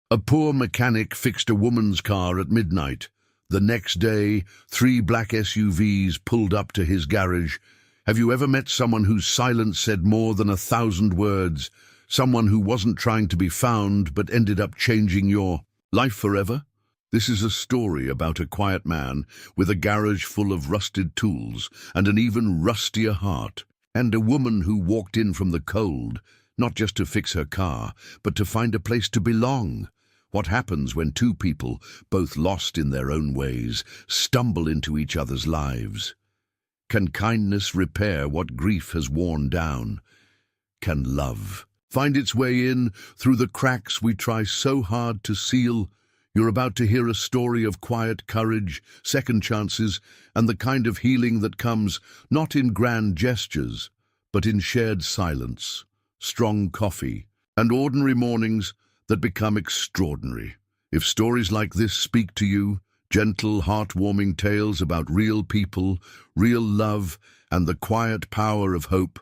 A poor mechanic fixed a woman's car at midnight. The next day, 3 black SUVs pulled up to his garage. Have you ever met someone whose silence said more than 1,000 words? Someone who wasn't trying to be found but ended up changing your life forever? This is a story about a quiet man with a garage full of rusted tools and an even rustier heart, and a woman who walked in from the cold, not just to fix her car, but to find a place to belong. What happens when 2 people, both lost in their own ways, stumble into each other's lives? Can kindness repair what grief has worn down? Can love find its way in through the cracks we try so hard to seal? You're about to hear a story of quiet courage, second chances, and the kind of healing that comes not in grand gestures, but in shared silence, strong coffee, and ordinary mornings that become extraordinary. If stories like this speak to you, gentle, heartwarming tales about real people, real love, and the quiet power of hope,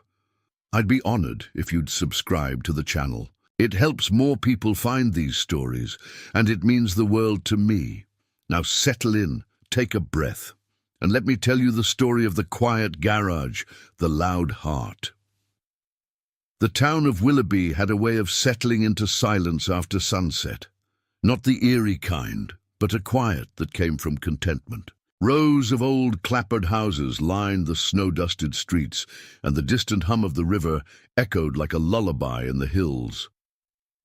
I'd be honored if you'd subscribe to the channel. It helps more people find these stories, and it means the world to me. Now settle in, take a breath, and let me tell you the story of the quiet garage, the loud heart. The town of Willoughby had a way of settling into silence after sunset. Not the eerie kind, but a quiet that came from contentment. Rows of old clapboard houses lined the snow-dusted streets, and the distant hum of the river echoed like a lullaby in the hills.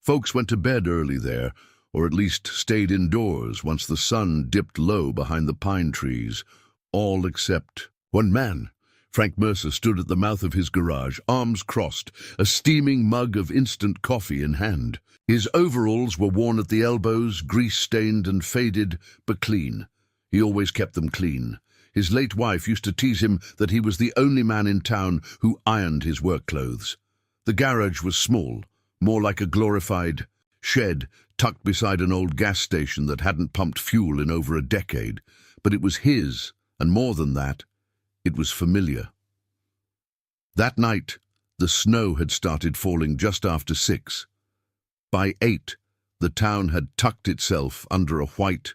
Folks went to bed early there, or at least stayed indoors once the sun dipped low behind the pine trees, all except one man. Frank Mercer stood at the mouth of his garage, arms crossed, a steaming mug of instant coffee in hand. His overalls were worn at the elbows, grease-stained and faded, but clean. He always kept them clean. His late wife used to tease him that he was the only man in town who ironed his work clothes. The garage was small, more like a glorified shed tucked beside an old gas station that hadn't pumped fuel in over a decade. But it was his, and more than that, it was familiar. That night, the snow had started falling just after 6. By 8, the town had tucked itself under a white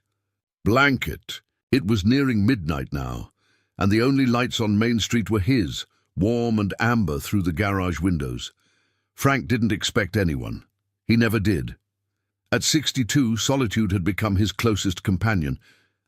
blanket. It was nearing midnight now, and the only lights on Main Street were his, warm and amber through the garage windows. Frank didn't expect anyone. He never did. At 62, solitude had become his closest companion,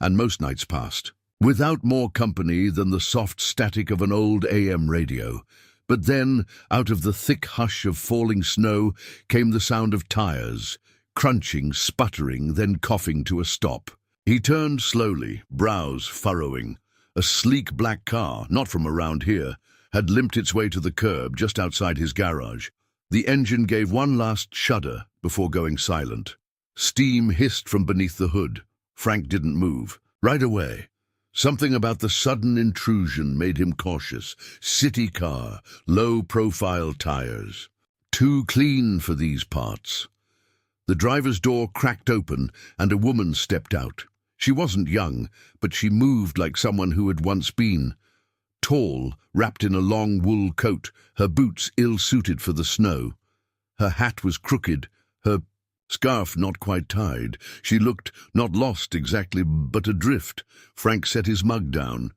and most nights passed without more company than the soft static of an old AM radio. But then, out of the thick hush of falling snow, came the sound of tires, crunching, sputtering, then coughing to a stop. He turned slowly, brows furrowing. A sleek black car, not from around here, had limped its way to the curb just outside his garage. The engine gave one last shudder before going silent. Steam hissed from beneath the hood. Frank didn't move. Right away. Something about the sudden intrusion made him cautious. City car, low-profile tires. Too clean for these parts. The driver's door cracked open, and a woman stepped out. She wasn't young, but she moved like someone who had once been. Tall, wrapped in a long wool coat, her boots ill-suited for the snow. Her hat was crooked, her scarf not quite tied. She looked not lost exactly, but adrift. Frank set his mug down.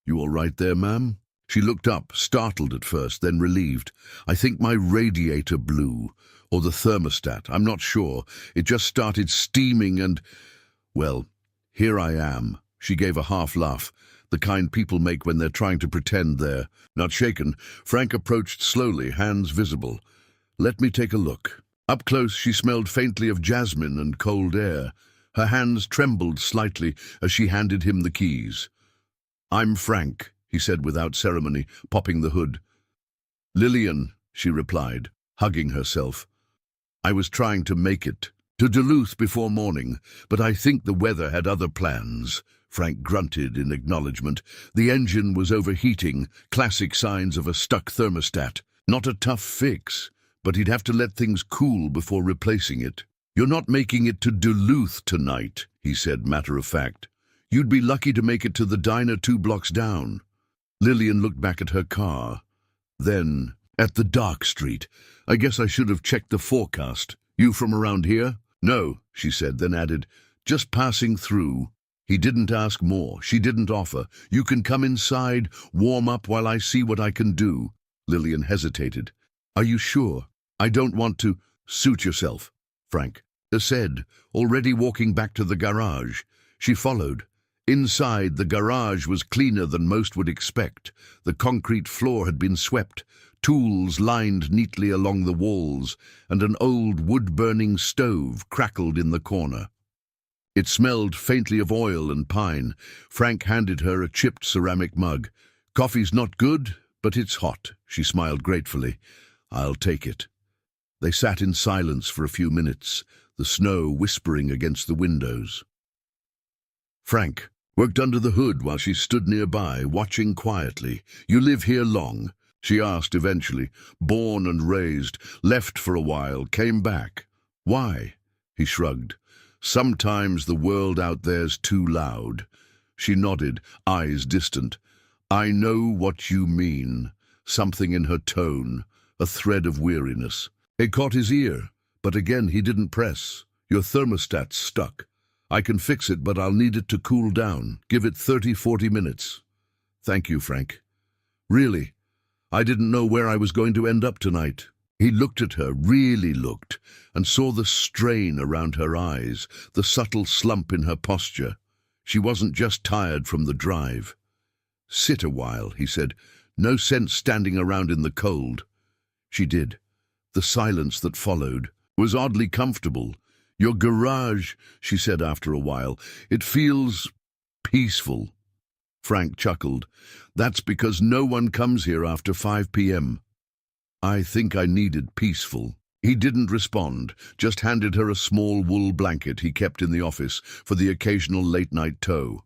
"You all right there, ma'am?" She looked up, startled at first, then relieved. "I think my radiator blew, or the thermostat, I'm not sure. It just started steaming and, well, here I am." She gave a half laugh, the kind people make when they're trying to pretend they're not shaken. Frank approached slowly, hands visible. "Let me take a look." Up close, she smelled faintly of jasmine and cold air. Her hands trembled slightly as she handed him the keys. "I'm Frank," he said without ceremony, popping the hood. "Lillian," she replied, hugging herself. "I was trying to make it to Duluth before morning, but I think the weather had other plans." Frank grunted in acknowledgement. The engine was overheating, classic signs of a stuck thermostat. Not a tough fix, but he'd have to let things cool before replacing it. "You're not making it to Duluth tonight," he said, matter of fact. "You'd be lucky to make it to the diner 2 blocks down." Lillian looked back at her car, then at the dark street. "I guess I should have checked the forecast. You from around here?" No, she said, then added, just passing through. He didn't ask more. She didn't offer. You can come inside, warm up while I see what I can do. Lillian hesitated. Are you sure? I don't want to. Suit yourself, Frank said, already walking back to the garage. She followed. Inside, the garage was cleaner than most would expect. The concrete floor had been swept, tools lined neatly along the walls, and an old wood-burning stove crackled in the corner. It smelled faintly of oil and pine. Frank handed her a chipped ceramic mug. Coffee's not good, but it's hot, she smiled gratefully. I'll take it. They sat in silence for a few minutes, the snow whispering against the windows. Frank worked under the hood while she stood nearby, watching quietly. You live here long? She asked eventually. Born and raised, left for a while, came back. Why? He shrugged. Sometimes the world out there's too loud. She nodded, eyes distant. I know what you mean. Something in her tone, a thread of weariness. It caught his ear, but again he didn't press. Your thermostat's stuck. I can fix it, but I'll need it to cool down. Give it 30-40 minutes. Thank you, Frank. Really, I didn't know where I was going to end up tonight. He looked at her, really looked, and saw the strain around her eyes, the subtle slump in her posture. She wasn't just tired from the drive. Sit a while, he said. No sense standing around in the cold. She did. The silence that followed was oddly comfortable. Your garage, she said after a while, it feels peaceful. Frank chuckled. That's because no one comes here after 5 p.m. I think I needed peaceful. He didn't respond, just handed her a small wool blanket he kept in the office for the occasional late-night tow.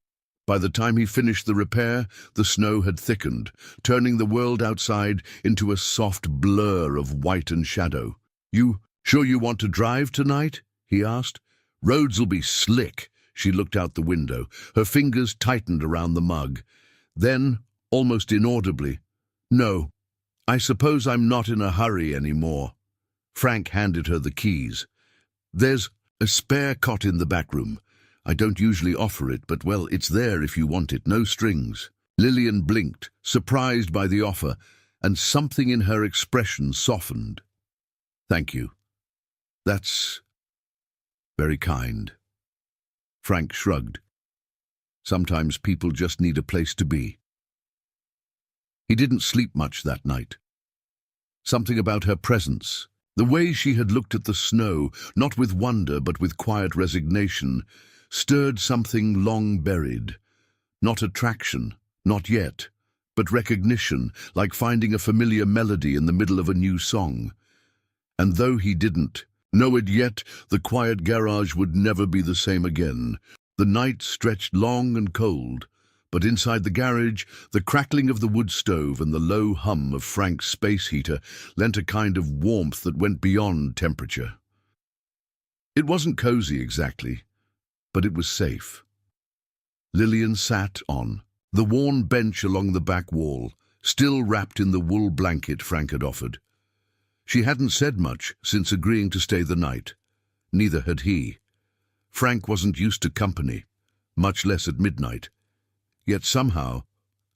By the time he finished the repair, the snow had thickened, turning the world outside into a soft blur of white and shadow. You sure you want to drive tonight? He asked. Roads'll be slick. She looked out the window. Her fingers tightened around the mug. Then, almost inaudibly, no, I suppose I'm not in a hurry anymore. Frank handed her the keys. There's a spare cot in the back room. I don't usually offer it, but well, it's there if you want it, no strings. Lillian blinked, surprised by the offer, and something in her expression softened. Thank you. That's very kind. Frank shrugged. Sometimes people just need a place to be. He didn't sleep much that night. Something about her presence, the way she had looked at the snow, not with wonder but with quiet resignation, stirred something long buried. Not attraction, not yet, but recognition, like finding a familiar melody in the middle of a new song. And though he didn't know it yet, the quiet garage would never be the same again. The night stretched long and cold, but inside the garage, the crackling of the wood stove and the low hum of Frank's space heater lent a kind of warmth that went beyond temperature. It wasn't cozy exactly, but it was safe. Lillian sat on the worn bench along the back wall, still wrapped in the wool blanket Frank had offered. She hadn't said much since agreeing to stay the night. Neither had he. Frank wasn't used to company, much less at midnight. Yet somehow,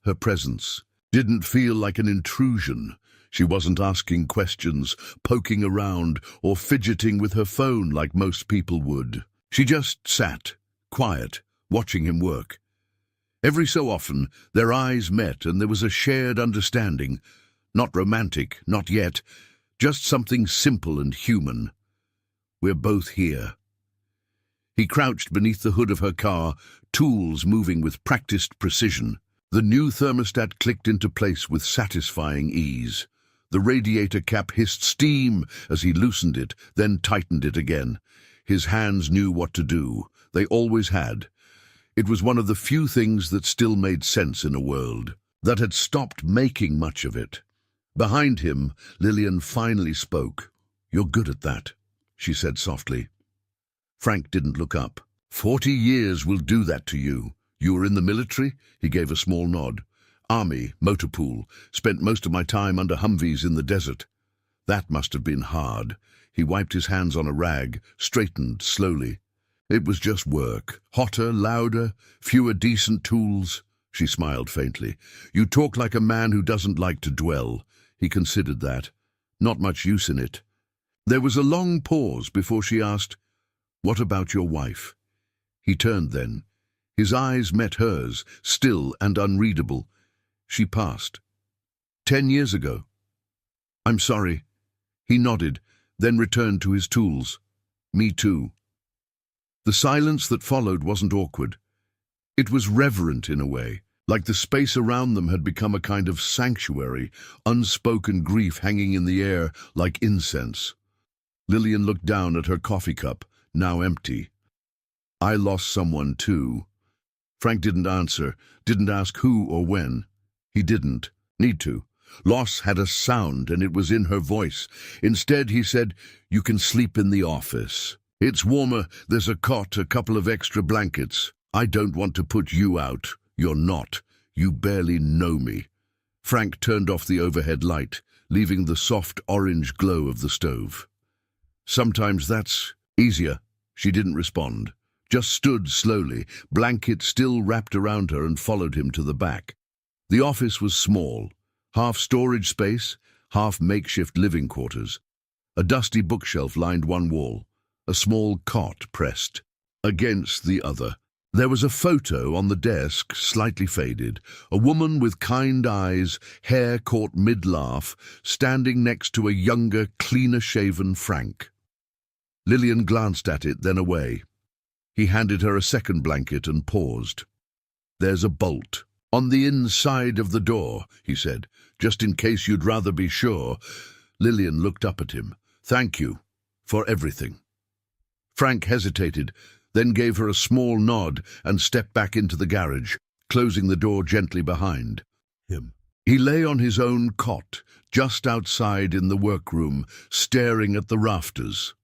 her presence didn't feel like an intrusion. She wasn't asking questions, poking around, or fidgeting with her phone like most people would. She just sat, quiet, watching him work. Every so often, their eyes met and there was a shared understanding. Not romantic, not yet, just something simple and human. We're both here. He crouched beneath the hood of her car, tools moving with practiced precision. The new thermostat clicked into place with satisfying ease. The radiator cap hissed steam as he loosened it, then tightened it again. His hands knew what to do. They always had. It was one of the few things that still made sense in a world that had stopped making much of it. Behind him, Lillian finally spoke. You're good at that, she said softly. Frank didn't look up. 40 years will do that to you. You were in the military? He gave a small nod. Army, motor pool. Spent most of my time under Humvees in the desert. That must have been hard. He wiped his hands on a rag, straightened slowly. It was just work. Hotter, louder, fewer decent tools. She smiled faintly. You talk like a man who doesn't like to dwell. He considered that. Not much use in it. There was a long pause before she asked, "What about your wife?" He turned then. His eyes met hers, still and unreadable. She passed. 10 years ago. I'm sorry. He nodded, then returned to his tools. Me too. The silence that followed wasn't awkward. It was reverent in a way, like the space around them had become a kind of sanctuary, unspoken grief hanging in the air like incense. Lillian looked down at her coffee cup, now empty. I lost someone too. Frank didn't answer, didn't ask who or when. He didn't need to. Loss had a sound, and it was in her voice. Instead, he said, "You can sleep in the office. It's warmer, there's a cot, a couple of extra blankets. I don't want to put you out. You're not. You barely know me." Frank turned off the overhead light, leaving the soft orange glow of the stove. "Sometimes that's easier." She didn't respond, just stood slowly, blanket still wrapped around her, and followed him to the back. The office was small, half storage space, half makeshift living quarters. A dusty bookshelf lined one wall, a small cot pressed against the other. There was a photo on the desk, slightly faded, a woman with kind eyes, hair caught mid-laugh, standing next to a younger, cleaner-shaven Frank. Lillian glanced at it, then away. He handed her a second blanket and paused. "There's a bolt on the inside of the door," he said, "just in case you'd rather be sure." Lillian looked up at him. "Thank you for everything." Frank hesitated, then gave her a small nod and stepped back into the garage, closing the door gently behind him. He lay on his own cot, just outside in the workroom, staring at the rafters.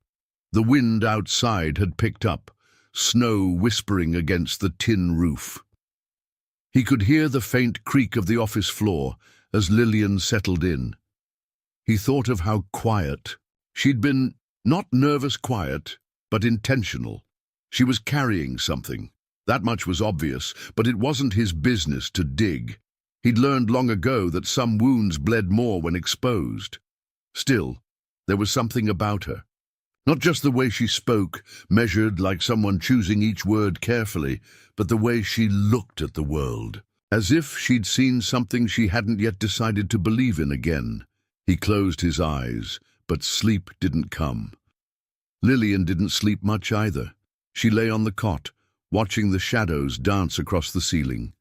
The wind outside had picked up, snow whispering against the tin roof. He could hear the faint creak of the office floor as Lillian settled in. He thought of how quiet she'd been, not nervous quiet, but intentional. She was carrying something. That much was obvious, but it wasn't his business to dig. He'd learned long ago that some wounds bled more when exposed. Still, there was something about her. Not just the way she spoke, measured like someone choosing each word carefully, but the way she looked at the world, as if she'd seen something she hadn't yet decided to believe in again. He closed his eyes, but sleep didn't come. Lillian didn't sleep much either. She lay on the cot, watching the shadows dance across the ceiling.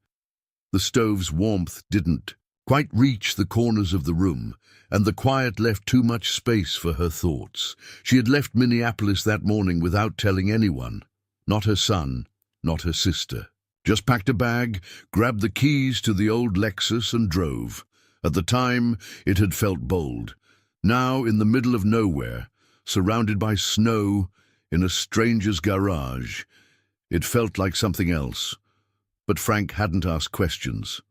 The stove's warmth didn't quite reach the corners of the room, and the quiet left too much space for her thoughts. She had left Minneapolis that morning without telling anyone. Not her son, not her sister. Just packed a bag, grabbed the keys to the old Lexus and drove. At the time, it had felt bold. Now, in the middle of nowhere, surrounded by snow, in a stranger's garage, it felt like something else. But Frank hadn't asked questions,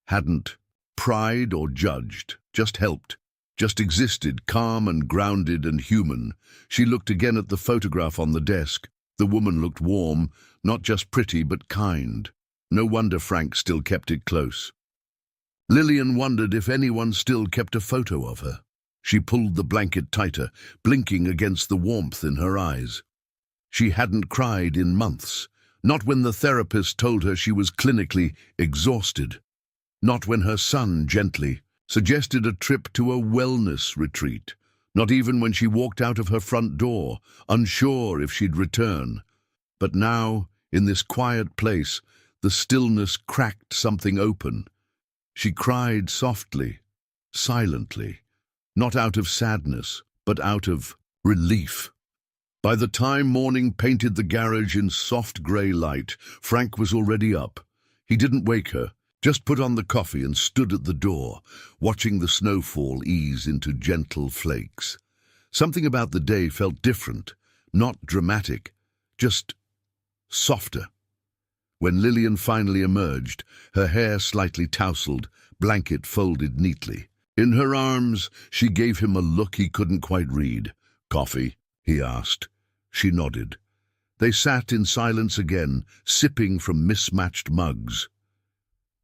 hadn't pried or judged, just helped, just existed, calm and grounded and human. She looked again at the photograph on the desk. The woman looked warm, not just pretty but kind. No wonder Frank still kept it close. Lillian wondered if anyone still kept a photo of her. She pulled the blanket tighter, blinking against the warmth in her eyes. She hadn't cried in months, not when the therapist told her she was clinically exhausted, not when her son gently suggested a trip to a wellness retreat, not even when she walked out of her front door, unsure if she'd return. But now, in this quiet place, the stillness cracked something open. She cried softly, silently, not out of sadness, but out of relief. By the time morning painted the garage in soft grey light, Frank was already up. He didn't wake her, just put on the coffee and stood at the door, watching the snowfall ease into gentle flakes. Something about the day felt different, not dramatic, just softer. When Lillian finally emerged, her hair slightly tousled, blanket folded neatly. In her arms, she gave him a look he couldn't quite read. "Coffee?" he asked. She nodded. They sat in silence again, sipping from mismatched mugs.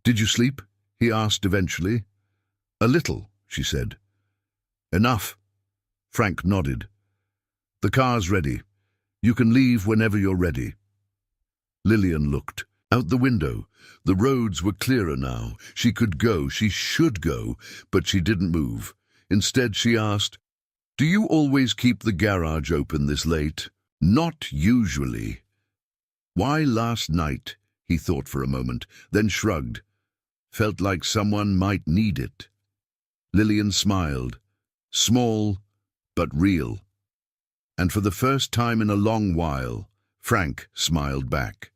"Did you sleep?" he asked eventually. "A little," she said. "Enough." Frank nodded. "The car's ready. You can leave whenever you're ready." Lillian looked. Out the window. The roads were clearer now. She could go, she should go, but she didn't move. Instead, she asked, "Do you always keep the garage open this late?" "Not usually." "Why last night?" He thought for a moment, then shrugged. "Felt like someone might need it." Lillian smiled. Small, but real. And for the first time in a long while, Frank smiled back.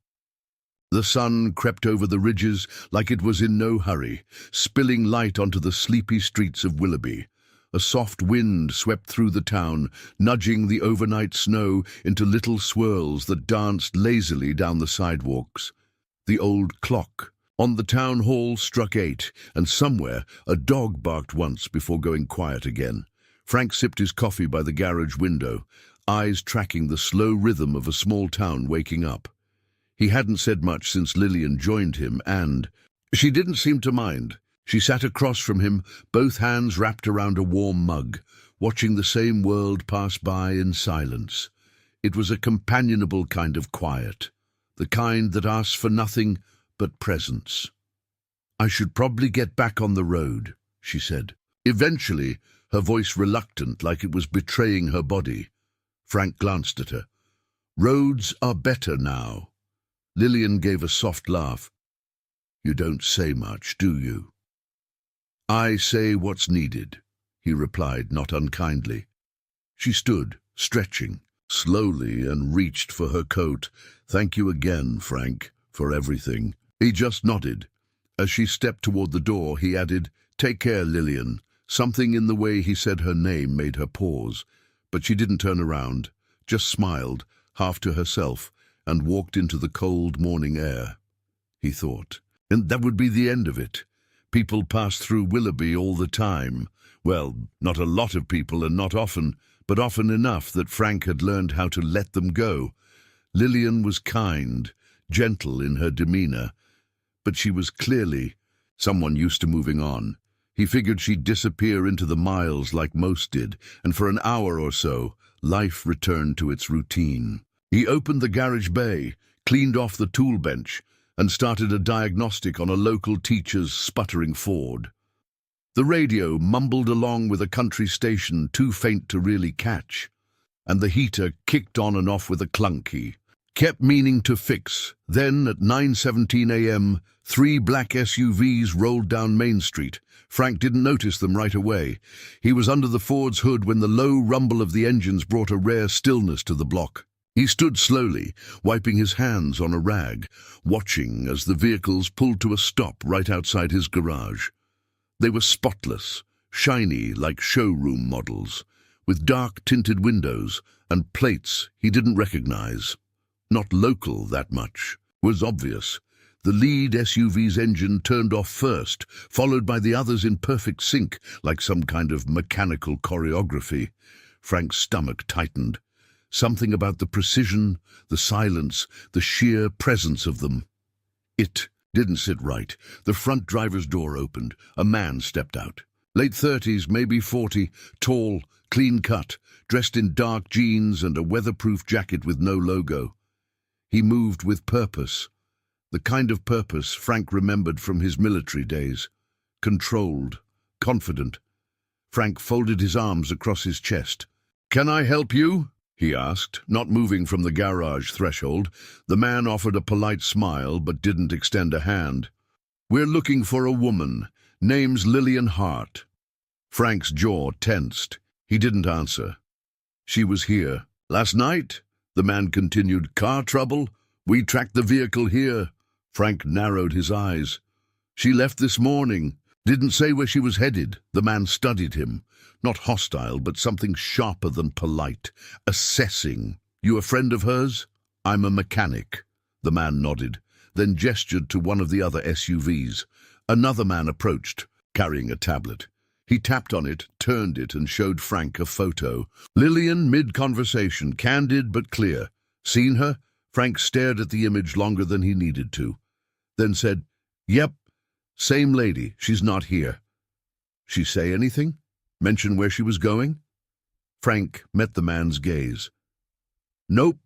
The sun crept over the ridges like it was in no hurry, spilling light onto the sleepy streets of Willoughby. A soft wind swept through the town, nudging the overnight snow into little swirls that danced lazily down the sidewalks. The old clock on the town hall struck 8, and somewhere a dog barked once before going quiet again. Frank sipped his coffee by the garage window, eyes tracking the slow rhythm of a small town waking up. He hadn't said much since Lillian joined him, and she didn't seem to mind. She sat across from him, both hands wrapped around a warm mug, watching the same world pass by in silence. It was a companionable kind of quiet, the kind that asks for nothing but presence. "I should probably get back on the road," she said. Eventually, her voice reluctant, like it was betraying her body. Frank glanced at her. "Roads are better now." Lillian gave a soft laugh. "You don't say much, do you?" "I say what's needed," he replied, not unkindly. She stood, stretching, slowly, and reached for her coat. "Thank you again, Frank, for everything." He just nodded. As she stepped toward the door, he added, "Take care, Lillian." Something in the way he said her name made her pause, but she didn't turn around, just smiled, half to herself, and walked into the cold morning air. He thought, and that would be the end of it. People passed through Willoughby all the time. Well, not a lot of people and not often, but often enough that Frank had learned how to let them go. Lillian was kind, gentle in her demeanor, but she was clearly someone used to moving on. He figured she'd disappear into the miles like most did, and for an hour or so, life returned to its routine. He opened the garage bay, cleaned off the tool bench, and started a diagnostic on a local teacher's sputtering Ford. The radio mumbled along with a country station too faint to really catch, and the heater kicked on and off with a clunky. Kept meaning to fix. Then, at 9:17 a.m., 3 black SUVs rolled down Main Street. Frank didn't notice them right away. He was under the Ford's hood when the low rumble of the engines brought a rare stillness to the block. He stood slowly, wiping his hands on a rag, watching as the vehicles pulled to a stop right outside his garage. They were spotless, shiny like showroom models, with dark tinted windows and plates he didn't recognize. Not local that much was obvious. The lead SUV's engine turned off first, followed by the others in perfect sync, like some kind of mechanical choreography. Frank's stomach tightened. Something about the precision, the silence, the sheer presence of them. It didn't sit right. The front driver's door opened. A man stepped out. Late 30s, maybe 40, tall, clean-cut, dressed in dark jeans and a weatherproof jacket with no logo. He moved with purpose, the kind of purpose Frank remembered from his military days. Controlled, confident. Frank folded his arms across his chest. "Can I help you?" he asked, not moving from the garage threshold. The man offered a polite smile, but didn't extend a hand. "We're looking for a woman. Name's Lillian Hart." Frank's jaw tensed. He didn't answer. "She was here last night?" The man continued. "Car trouble? We tracked the vehicle here." Frank narrowed his eyes. "She left this morning. Didn't say where she was headed." The man studied him. Not hostile, but something sharper than polite. Assessing. "You a friend of hers?" "I'm a mechanic." The man nodded, then gestured to one of the other SUVs. Another man approached, carrying a tablet. He tapped on it, turned it, and showed Frank a photo. Lillian, mid-conversation, candid but clear. Seen her? Frank stared at the image longer than he needed to, then said, "Yep, same lady, she's not here." She say anything? Mention where she was going? Frank met the man's gaze. Nope.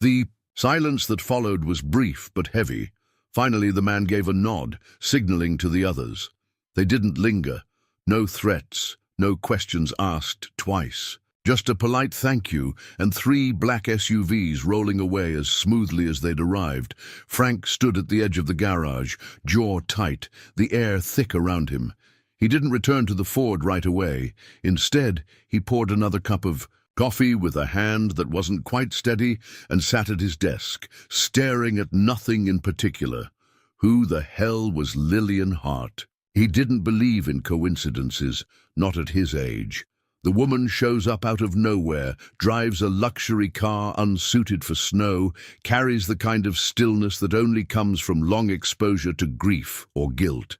The silence that followed was brief but heavy. Finally, the man gave a nod, signaling to the others. They didn't linger. No threats, no questions asked twice. Just a polite thank you and 3 black SUVs rolling away as smoothly as they'd arrived. Frank stood at the edge of the garage, jaw tight, the air thick around him. He didn't return to the Ford right away. Instead, he poured another cup of coffee with a hand that wasn't quite steady and sat at his desk, staring at nothing in particular. Who the hell was Lillian Hart? He didn't believe in coincidences, not at his age. The woman shows up out of nowhere, drives a luxury car unsuited for snow, carries the kind of stillness that only comes from long exposure to grief or guilt.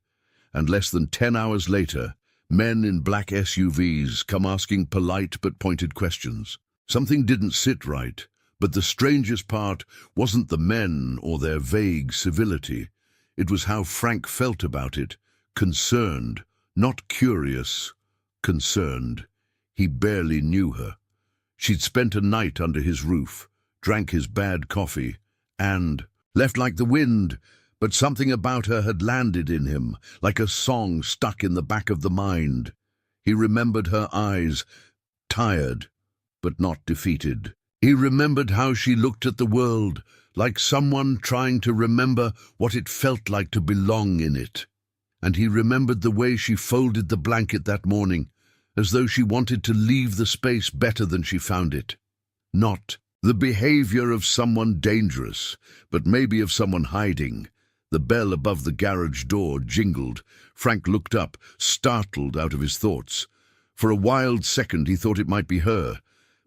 And less than 10 hours later, men in black SUVs come asking polite but pointed questions. Something didn't sit right, but the strangest part wasn't the men or their vague civility. It was how Frank felt about it. Concerned, not curious, concerned. He barely knew her. She'd spent a night under his roof, drank his bad coffee, and left like the wind, but something about her had landed in him, like a song stuck in the back of the mind. He remembered her eyes, tired, but not defeated. He remembered how she looked at the world, like someone trying to remember what it felt like to belong in it. And he remembered the way she folded the blanket that morning, as though she wanted to leave the space better than she found it. Not the behavior of someone dangerous, but maybe of someone hiding. The bell above the garage door jingled. Frank looked up, startled out of his thoughts. For a wild second he thought it might be her,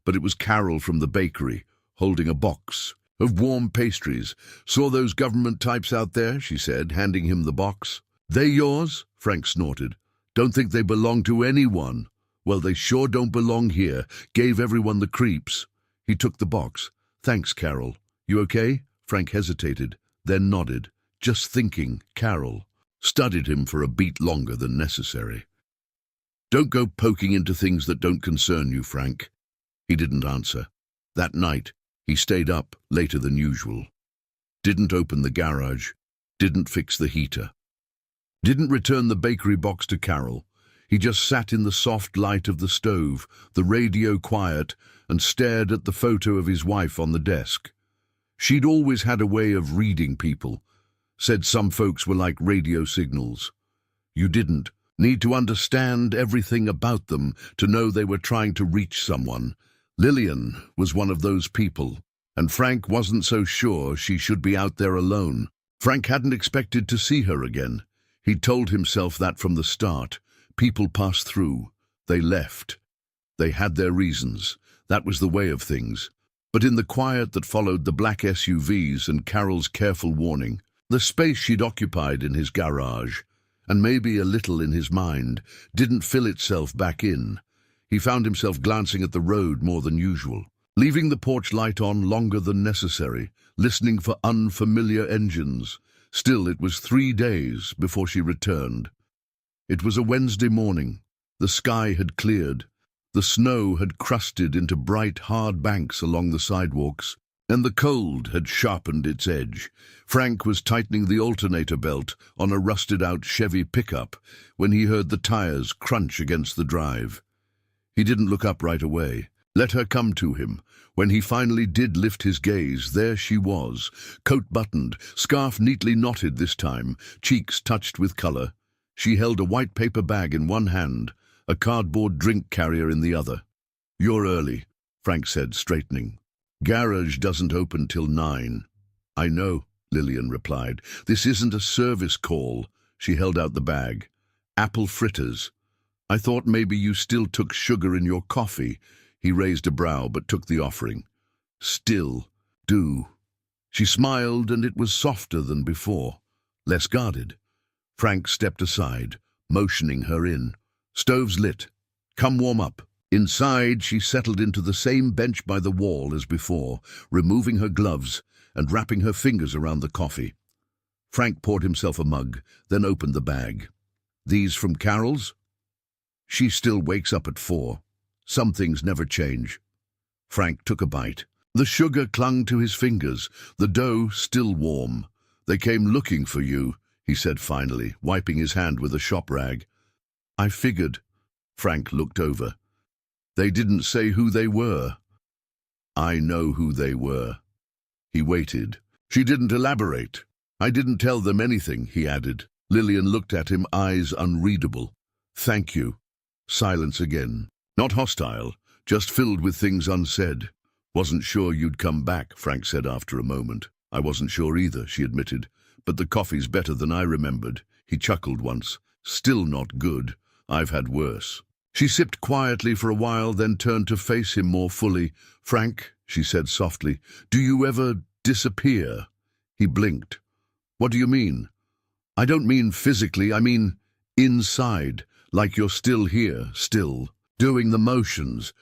but it was Carol from the bakery, holding a box of warm pastries. "Saw those government types out there?" she said, handing him the box. "They yours?" Frank snorted. "Don't think they belong to anyone." "Well, they sure don't belong here. Gave everyone the creeps." He took the box. "Thanks, Carol. You okay?" Frank hesitated, then nodded. "Just thinking, Carol." Studied him for a beat longer than necessary. "Don't go poking into things that don't concern you, Frank." He didn't answer. That night, he stayed up later than usual. Didn't open the garage. Didn't fix the heater. Didn't return the bakery box to Carol. He just sat in the soft light of the stove, the radio quiet, and stared at the photo of his wife on the desk. She'd always had a way of reading people. Said some folks were like radio signals. You didn't need to understand everything about them to know they were trying to reach someone. Lillian was one of those people, and Frank wasn't so sure she should be out there alone. Frank hadn't expected to see her again. He'd told himself that from the start. People passed through. They left. They had their reasons. That was the way of things. But in the quiet that followed the black SUVs and Carol's careful warning, the space she'd occupied in his garage, and maybe a little in his mind, didn't fill itself back in. He found himself glancing at the road more than usual, leaving the porch light on longer than necessary, listening for unfamiliar engines. Still, it was 3 days before she returned. It was a Wednesday morning. The sky had cleared. The snow had crusted into bright, hard banks along the sidewalks, and the cold had sharpened its edge. Frank was tightening the alternator belt on a rusted-out Chevy pickup when he heard the tires crunch against the drive. He didn't look up right away. Let her come to him. When he finally did lift his gaze, there she was, coat buttoned, scarf neatly knotted this time, cheeks touched with color. She held a white paper bag in one hand, a cardboard drink carrier in the other. "You're early," Frank said, straightening. "Garage doesn't open till 9. "I know," Lillian replied. "This isn't a service call." She held out the bag. "Apple fritters. I thought maybe you still took sugar in your coffee." He raised a brow but took the offering. "Still do." She smiled, and it was softer than before, less guarded. Frank stepped aside, motioning her in. Stove's lit. Come warm up. Inside, she settled into the same bench by the wall as before, removing her gloves and wrapping her fingers around the coffee. Frank poured himself a mug, then opened the bag. These from Carol's? She still wakes up at 4. Some things never change. Frank took a bite. The sugar clung to his fingers, the dough still warm. They came looking for you, he said finally, wiping his hand with a shop rag. I figured. Frank looked over. They didn't say who they were. I know who they were. He waited. She didn't elaborate. I didn't tell them anything, he added. Lillian looked at him, eyes unreadable. Thank you. Silence again. Not hostile, just filled with things unsaid. Wasn't sure you'd come back, Frank said after a moment. I wasn't sure either, she admitted. But the coffee's better than I remembered. He chuckled once. Still not good. I've had worse. She sipped quietly for a while, then turned to face him more fully. Frank, she said softly, do you ever disappear? He blinked. What do you mean? I don't mean physically, I mean inside, like you're still here, still, doing the motions.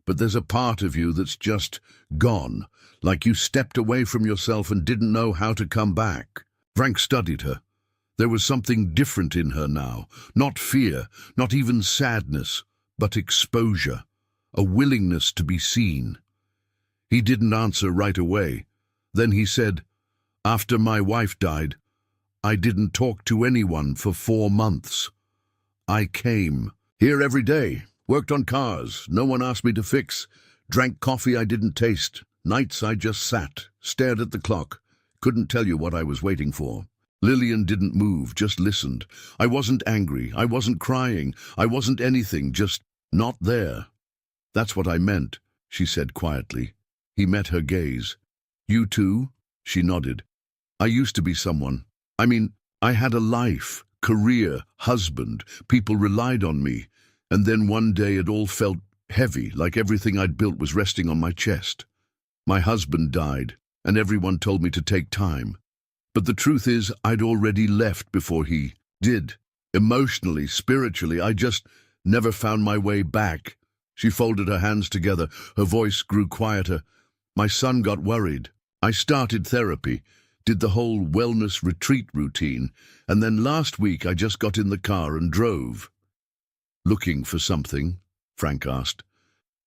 But there's a part of you that's just gone, like you stepped away from yourself and didn't know how to come back. Frank studied her. There was something different in her now, not fear, not even sadness, but exposure, a willingness to be seen. He didn't answer right away. Then he said, after my wife died, I didn't talk to anyone for 4 months. I came here every day, worked on cars, no one asked me to fix, drank coffee I didn't taste, nights I just sat, stared at the clock, couldn't tell you what I was waiting for. Lillian didn't move, just listened. I wasn't angry, I wasn't crying, I wasn't anything, just not there. That's what I meant, she said quietly. He met her gaze. You too? She nodded. I used to be someone. I mean, I had a life, career, husband, people relied on me. And then one day it all felt heavy, like everything I'd built was resting on my chest. My husband died, and everyone told me to take time. But the truth is, I'd already left before he did. Emotionally, spiritually, I just never found my way back. She folded her hands together. Her voice grew quieter. My son got worried. I started therapy, did the whole wellness retreat routine, and then last week I just got in the car and drove. Looking for something? Frank asked.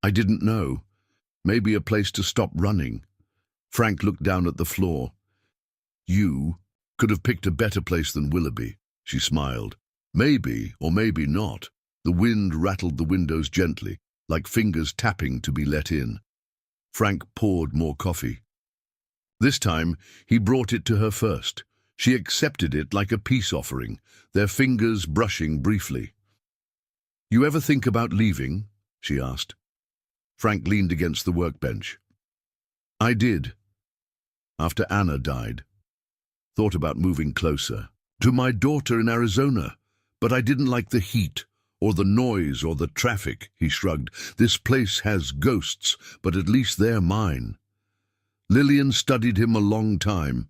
I didn't know. Maybe a place to stop running. Frank looked down at the floor. You could have picked a better place than Willoughby, she smiled. Maybe, or maybe not. The wind rattled the windows gently, like fingers tapping to be let in. Frank poured more coffee. This time, he brought it to her first. She accepted it like a peace offering, their fingers brushing briefly. You ever think about leaving? She asked. Frank leaned against the workbench. I did. After Anna died. Thought about moving closer. To my daughter in Arizona. But I didn't like the heat, or the noise, or the traffic, he shrugged. This place has ghosts, but at least they're mine. Lillian studied him a long time.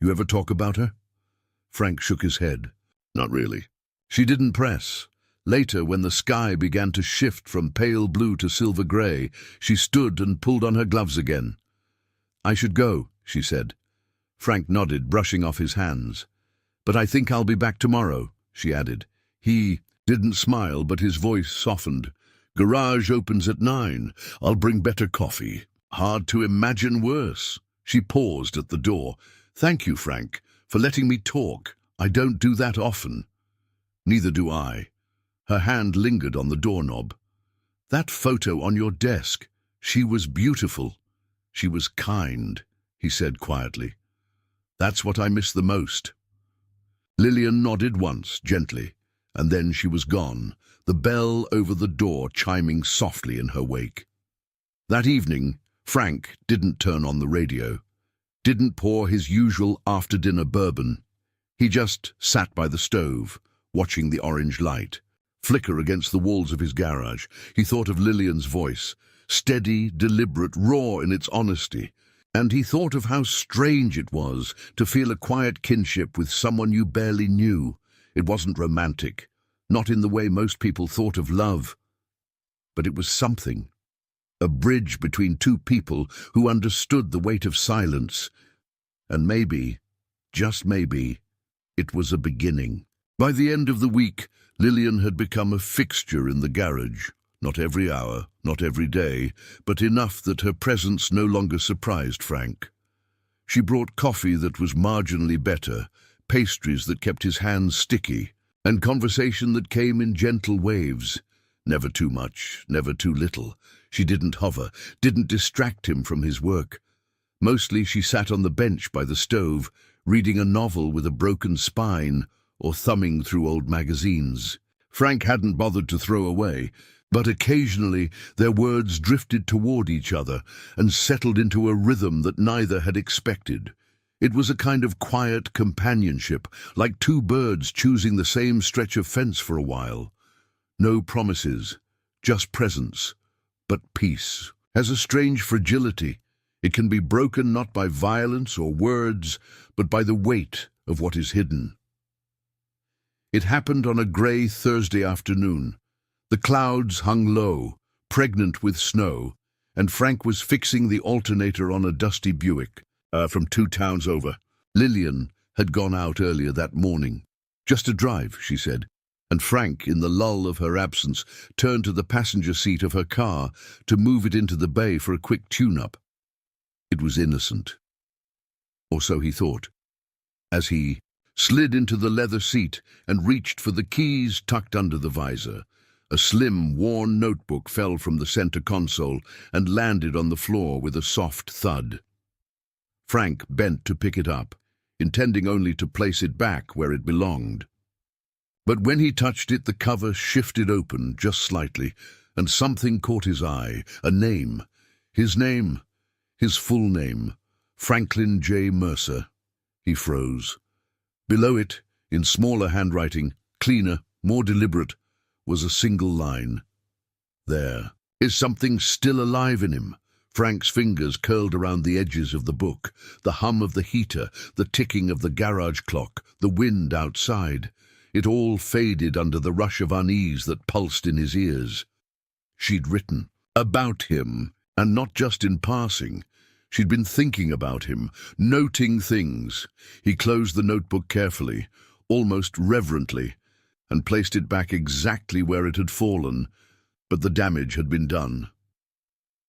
You ever talk about her? Frank shook his head. Not really. She didn't press. Later, when the sky began to shift from pale blue to silver grey, she stood and pulled on her gloves again. I should go, she said. Frank nodded, brushing off his hands. But I think I'll be back tomorrow, she added. He didn't smile, but his voice softened. Garage opens at 9. I'll bring better coffee. Hard to imagine worse. She paused at the door. Thank you, Frank, for letting me talk. I don't do that often. Neither do I. Her hand lingered on the doorknob. That photo on your desk. She was beautiful. She was kind, he said quietly. That's what I miss the most. Lillian nodded once, gently, and then she was gone, the bell over the door chiming softly in her wake. That evening, Frank didn't turn on the radio, didn't pour his usual after-dinner bourbon. He just sat by the stove, watching the orange light flicker against the walls of his garage. He thought of Lillian's voice, steady, deliberate, raw in its honesty. And he thought of how strange it was to feel a quiet kinship with someone you barely knew. It wasn't romantic, not in the way most people thought of love. But it was something, a bridge between two people who understood the weight of silence. And maybe, just maybe, it was a beginning. By the end of the week, Lillian had become a fixture in the garage. Not every hour, not every day, but enough that her presence no longer surprised Frank. She brought coffee that was marginally better, pastries that kept his hands sticky, and conversation that came in gentle waves. Never too much, never too little. She didn't hover, didn't distract him from his work. Mostly she sat on the bench by the stove, reading a novel with a broken spine or thumbing through old magazines. Frank hadn't bothered to throw away, but occasionally their words drifted toward each other and settled into a rhythm that neither had expected. It was a kind of quiet companionship, like two birds choosing the same stretch of fence for a while. No promises, just presence, but peace has a strange fragility. It can be broken not by violence or words, but by the weight of what is hidden. It happened on a grey Thursday afternoon. The clouds hung low, pregnant with snow, and Frank was fixing the alternator on a dusty Buick from 2 towns over. Lillian had gone out earlier that morning. Just a drive, she said, and Frank, in the lull of her absence, turned to the passenger seat of her car to move it into the bay for a quick tune-up. It was innocent. Or so he thought, as he slid into the leather seat and reached for the keys tucked under the visor. A slim, worn notebook fell from the center console and landed on the floor with a soft thud. Frank bent to pick it up, intending only to place it back where it belonged. But when he touched it, the cover shifted open just slightly, and something caught his eye, a name. His name, his full name, Franklin J. Mercer. He froze. Below it, in smaller handwriting, cleaner, more deliberate, was a single line. There. Is something still alive in him? Frank's fingers curled around the edges of the book, the hum of the heater, the ticking of the garage clock, the wind outside. It all faded under the rush of unease that pulsed in his ears. She'd written about him, and not just in passing. She'd been thinking about him, noting things. He closed the notebook carefully, almost reverently, and placed it back exactly where it had fallen, but the damage had been done.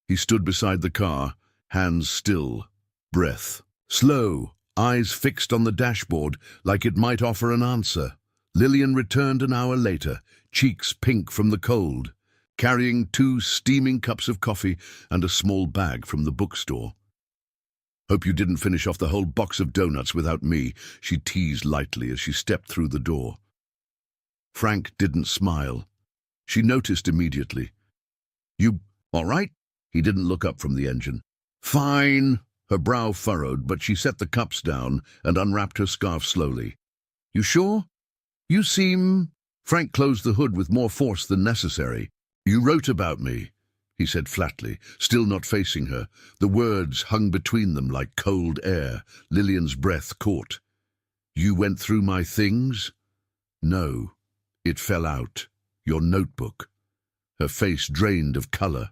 He stood beside the car, hands still, breath slow, eyes fixed on the dashboard like it might offer an answer. Lillian returned an hour later, cheeks pink from the cold, carrying 2 steaming cups of coffee and a small bag from the bookstore. "Hope you didn't finish off the whole box of donuts without me," she teased lightly as she stepped through the door. Frank didn't smile. She noticed immediately. "You all right?" He didn't look up from the engine. "Fine." Her brow furrowed, but she set the cups down and unwrapped her scarf slowly. "You sure? You seem—" Frank closed the hood with more force than necessary. "You wrote about me," he said flatly, still not facing her. The words hung between them like cold air. Lillian's breath caught. "You went through my things?" "No. It fell out. Your notebook." Her face drained of color.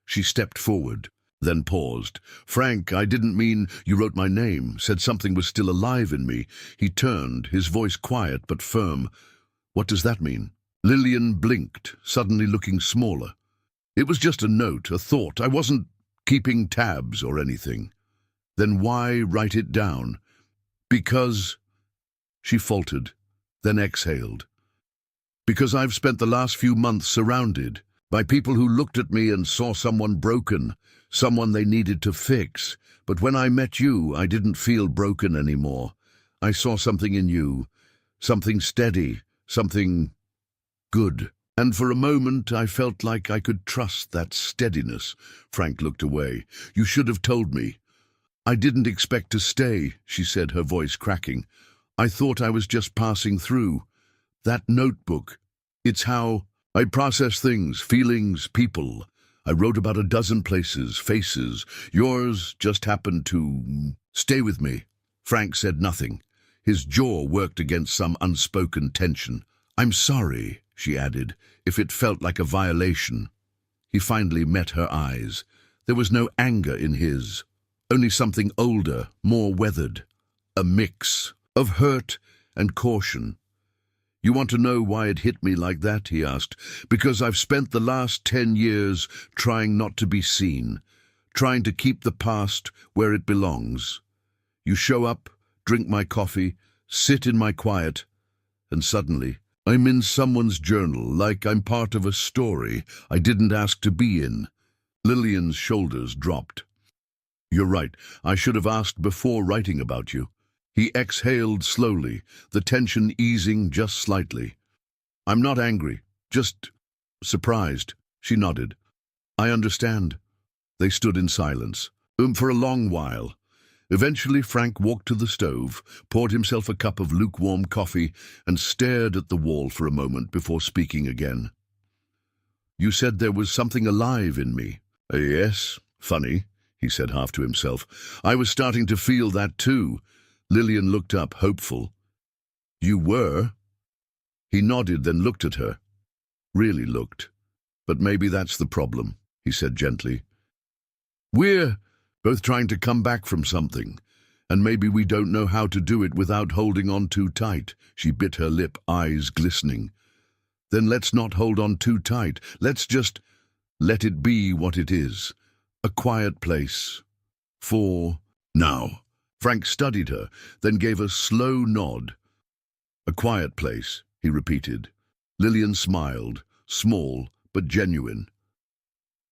She stepped forward, then paused. "Frank, I didn't mean you wrote my name, said something was still alive in me." He turned, his voice quiet but firm. "What does that mean?" Lillian blinked, suddenly looking smaller. "It was just a note, a thought. I wasn't keeping tabs or anything." "Then why write it down?" "Because—" She faltered, then exhaled. "Because I've spent the last few months surrounded by people who looked at me and saw someone broken, someone they needed to fix. But when I met you, I didn't feel broken anymore. I saw something in you, something steady, something good. And for a moment I felt like I could trust that steadiness." Frank looked away. "You should have told me." "I didn't expect to stay," she said, her voice cracking. "I thought I was just passing through. That notebook, it's how I process things, feelings, people. I wrote about a dozen places, faces. Yours just happened to stay with me." Frank said nothing. His jaw worked against some unspoken tension. "I'm sorry." she added, if it felt like a violation. He finally met her eyes. There was no anger in his, only something older, more weathered. A mix of hurt and caution. "You want to know why it hit me like that?" he asked. "Because I've spent the last 10 years trying not to be seen, trying to keep the past where it belongs. You show up, drink my coffee, sit in my quiet, and suddenly I'm in someone's journal, like I'm part of a story I didn't ask to be in." Lillian's shoulders dropped. "You're right, I should have asked before writing about you." He exhaled slowly, the tension easing just slightly. "I'm not angry, just surprised." She nodded. "I understand." They stood in silence, for a long while. Eventually Frank walked to the stove, poured himself a cup of lukewarm coffee, and stared at the wall for a moment before speaking again. "You said there was something alive in me." "Yes, funny," he said half to himself. "I was starting to feel that too." Lillian looked up, hopeful. "You were?" He nodded, then looked at her. Really looked. "But maybe that's the problem," he said gently. "We're both trying to come back from something, and maybe we don't know how to do it without holding on too tight." She bit her lip, eyes glistening. "Then let's not hold on too tight. Let's just let it be what it is. A quiet place. For now." Frank studied her, then gave a slow nod. "A quiet place," he repeated. Lillian smiled, small but genuine.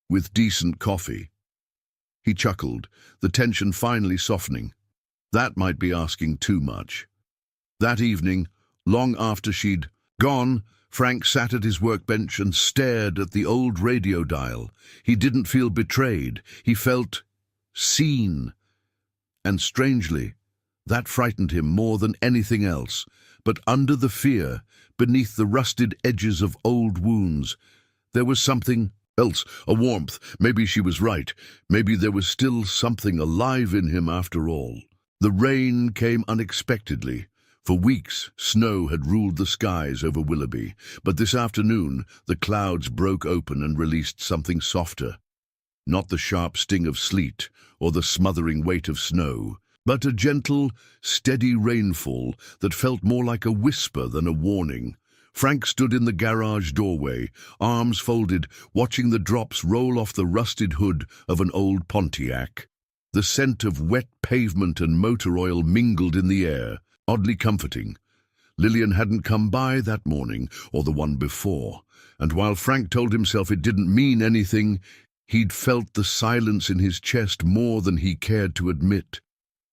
"With decent coffee." He chuckled, the tension finally softening. That might be asking too much. That evening, long after she'd gone, Frank sat at his workbench and stared at the old radio dial. He didn't feel betrayed. He felt seen. And strangely, that frightened him more than anything else. But under the fear, beneath the rusted edges of old wounds, there was something else, a warmth. Maybe she was right. Maybe there was still something alive in him after all. The rain came unexpectedly. For weeks, snow had ruled the skies over Willoughby, but this afternoon the clouds broke open and released something softer. Not the sharp sting of sleet or the smothering weight of snow, but a gentle, steady rainfall that felt more like a whisper than a warning. Frank stood in the garage doorway, arms folded, watching the drops roll off the rusted hood of an old Pontiac. The scent of wet pavement and motor oil mingled in the air, oddly comforting. Lillian hadn't come by that morning, or the one before, and while Frank told himself it didn't mean anything, he'd felt the silence in his chest more than he cared to admit.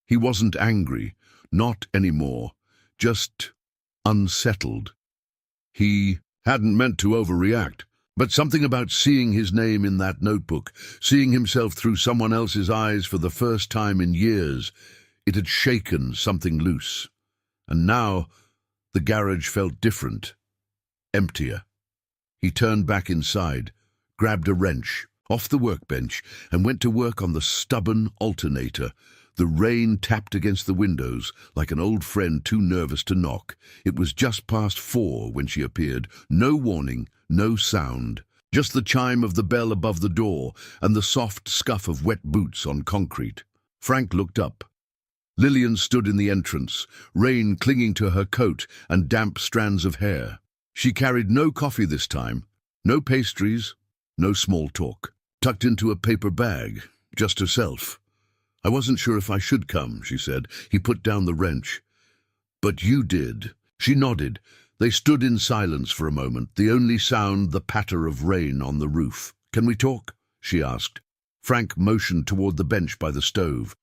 He wasn't angry, not anymore, just unsettled. He hadn't meant to overreact, but something about seeing his name in that notebook, seeing himself through someone else's eyes for the first time in years, it had shaken something loose. And now the garage felt different, emptier. He turned back inside, grabbed a wrench off the workbench, and went to work on the stubborn alternator. The rain tapped against the windows like an old friend too nervous to knock. It was just past 4 when she appeared. No warning, no sound. Just the chime of the bell above the door and the soft scuff of wet boots on concrete. Frank looked up. Lillian stood in the entrance, rain clinging to her coat and damp strands of hair. She carried no coffee this time, no pastries, no small talk. Tucked into a paper bag, just herself. "I wasn't sure if I should come," she said. He put down the wrench. "But you did." She nodded. They stood in silence for a moment, the only sound the patter of rain on the roof. "Can we talk?" she asked. Frank motioned toward the bench by the stove.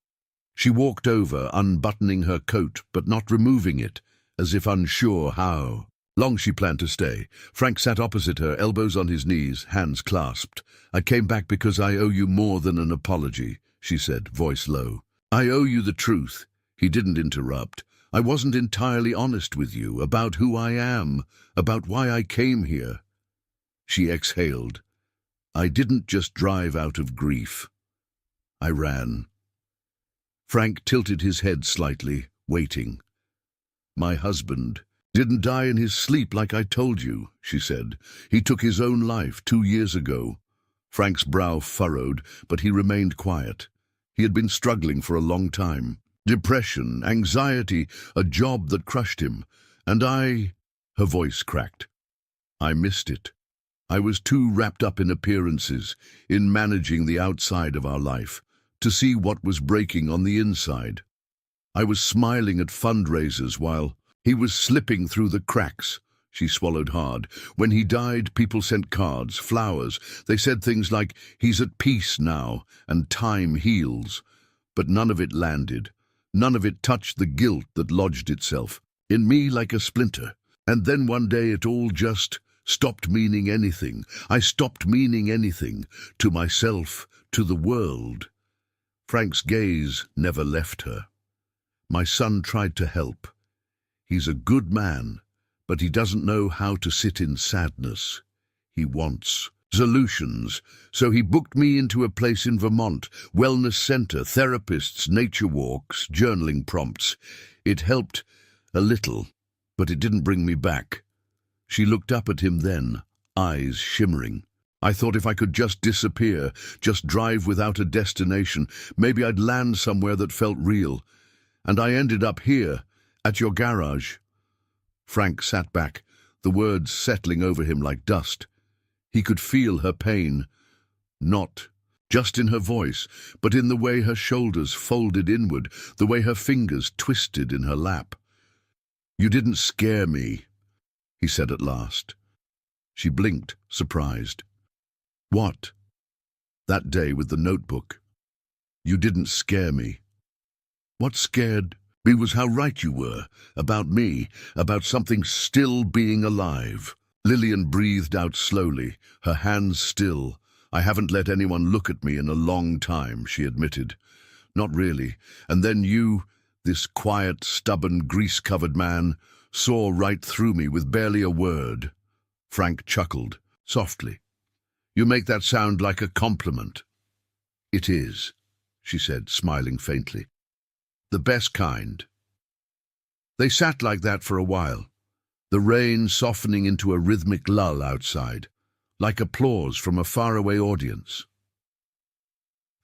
She walked over, unbuttoning her coat but not removing it, as if unsure how long she planned to stay. Frank sat opposite her, elbows on his knees, hands clasped. "I came back because I owe you more than an apology," she said, voice low. "I owe you the truth." He didn't interrupt. "I wasn't entirely honest with you about who I am, about why I came here." She exhaled. "I didn't just drive out of grief. I ran." Frank tilted his head slightly, waiting. "My husband Didn't die in his sleep like I told you, she said. He took his own life 2 years ago. Frank's brow furrowed, but he remained quiet. He had been struggling for a long time. Depression, anxiety, a job that crushed him. And her voice cracked. I missed it. I was too wrapped up in appearances, in managing the outside of our life, to see what was breaking on the inside. I was smiling at fundraisers while he was slipping through the cracks. She swallowed hard. When he died, people sent cards, flowers. They said things like, "He's at peace now, and time heals." But none of it landed. None of it touched the guilt that lodged itself in me like a splinter. And then one day it all just stopped meaning anything. I stopped meaning anything, to myself, to the world. Frank's gaze never left her. My son tried to help. He's a good man, but he doesn't know how to sit in sadness. He wants solutions, so he booked me into a place in Vermont, wellness center, therapists, nature walks, journaling prompts. It helped a little, but it didn't bring me back. She looked up at him then, eyes shimmering. I thought if I could just disappear, just drive without a destination, maybe I'd land somewhere that felt real. And I ended up here, at your garage. Frank sat back, the words settling over him like dust. He could feel her pain, not just in her voice, but in the way her shoulders folded inward, the way her fingers twisted in her lap. "You didn't scare me," he said at last. She blinked, surprised. "What?" "That day with the notebook. You didn't scare me." "What scared me was how right you were, about me, about something still being alive." Lillian breathed out slowly, her hands still. "I haven't let anyone look at me in a long time," she admitted. "Not really. And then you, this quiet, stubborn, grease-covered man, saw right through me with barely a word." Frank chuckled, softly. "You make that sound like a compliment." "It is," she said, smiling faintly. "The best kind." They sat like that for a while, the rain softening into a rhythmic lull outside, like applause from a faraway audience.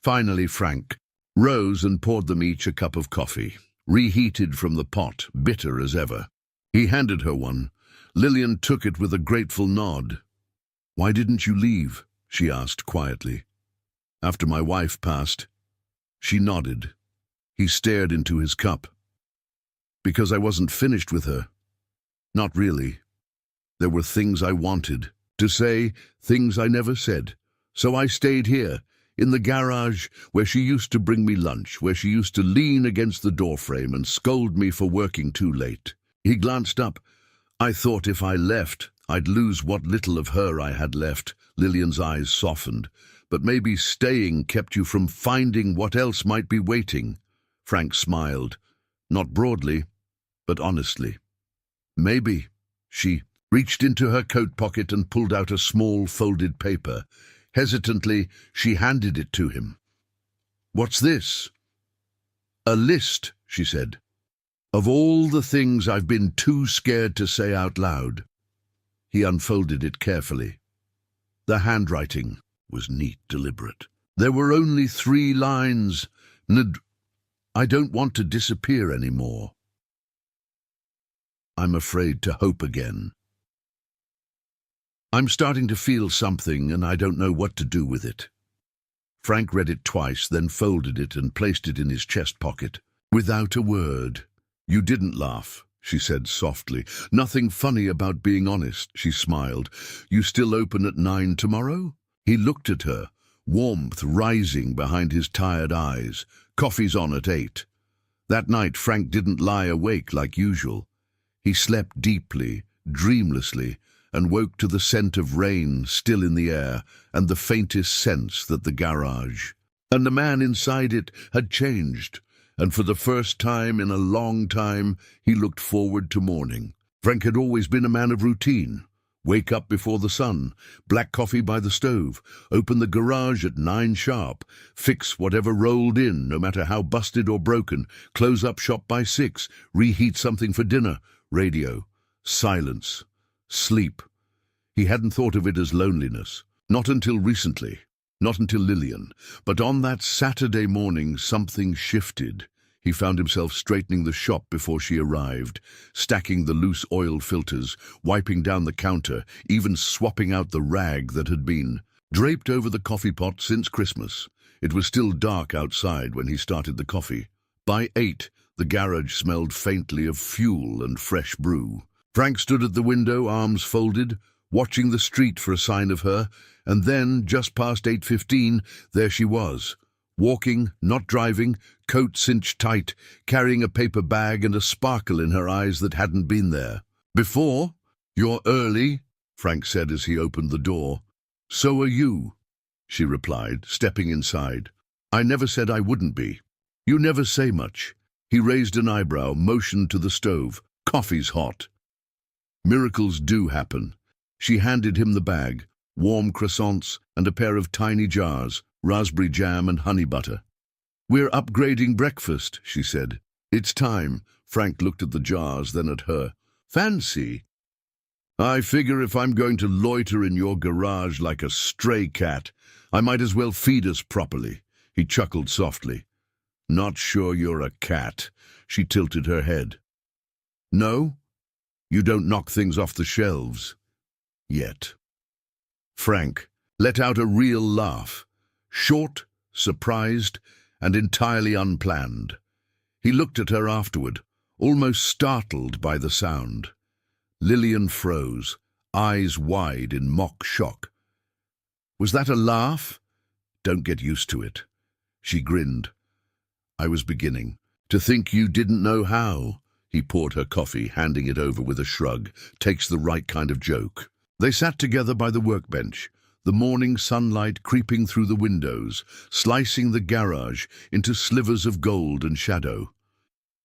Finally, Frank rose and poured them each a cup of coffee, reheated from the pot, bitter as ever. He handed her one. Lillian took it with a grateful nod. "Why didn't you leave?" she asked quietly. "After my wife passed." She nodded. He stared into his cup. "Because I wasn't finished with her." "Not really. There were things I wanted to say, things I never said. So I stayed here, in the garage, where she used to bring me lunch, where she used to lean against the doorframe and scold me for working too late." He glanced up. "I thought if I left, I'd lose what little of her I had left." Lillian's eyes softened. "But maybe staying kept you from finding what else might be waiting." Frank smiled, not broadly, but honestly. "Maybe." She reached into her coat pocket and pulled out a small folded paper. Hesitantly, she handed it to him. "What's this?" "A list," she said, "of all the things I've been too scared to say out loud." He unfolded it carefully. The handwriting was neat, deliberate. There were only 3 lines. "I don't want to disappear anymore. I'm afraid to hope again. I'm starting to feel something, and I don't know what to do with it." Frank read it twice, then folded it and placed it in his chest pocket. Without a word. "You didn't laugh," she said softly. "Nothing funny about being honest." She smiled. "You still open at 9 tomorrow?" He looked at her, warmth rising behind his tired eyes. "Coffee's on at 8. That night Frank didn't lie awake like usual. He slept deeply, dreamlessly, and woke to the scent of rain still in the air and the faintest sense that the garage and the man inside it had changed. And for the first time in a long time, he looked forward to morning. Frank had always been a man of routine. Wake up before the sun, black coffee by the stove, open the garage at 9 sharp, fix whatever rolled in, no matter how busted or broken, close up shop by 6, reheat something for dinner, radio, silence, sleep. He hadn't thought of it as loneliness. Not until recently. Not until Lillian. But on that Saturday morning, something shifted. He found himself straightening the shop before she arrived, stacking the loose oil filters, wiping down the counter, even swapping out the rag that had been draped over the coffee pot since Christmas. It was still dark outside when he started the coffee. By 8, the garage smelled faintly of fuel and fresh brew. Frank stood at the window, arms folded, watching the street for a sign of her, and then, just past 8:15, there she was, walking, not driving, coat cinched tight, carrying a paper bag and a sparkle in her eyes that hadn't been there before. "You're early," Frank said as he opened the door. "So are you," she replied, stepping inside. "I never said I wouldn't be." "You never say much." He raised an eyebrow, motioned to the stove. "Coffee's hot." Miracles do happen. She handed him the bag, warm croissants and a pair of tiny jars, raspberry jam and honey butter. "We're upgrading breakfast," she said. "It's time." Frank looked at the jars, then at her. "Fancy." "I figure if I'm going to loiter in your garage like a stray cat, I might as well feed us properly." He chuckled softly. "Not sure you're a cat." She tilted her head. "No? You don't knock things off the shelves. Yet." Frank let out a real laugh, short, surprised, and entirely unplanned. He looked at her afterward, almost startled by the sound. Lillian froze, eyes wide in mock shock. "Was that a laugh?" "Don't get used to it." She grinned. "I was beginning to think you didn't know how." He poured her coffee, handing it over with a shrug. "Takes the right kind of joke." They sat together by the workbench, the morning sunlight creeping through the windows, slicing the garage into slivers of gold and shadow.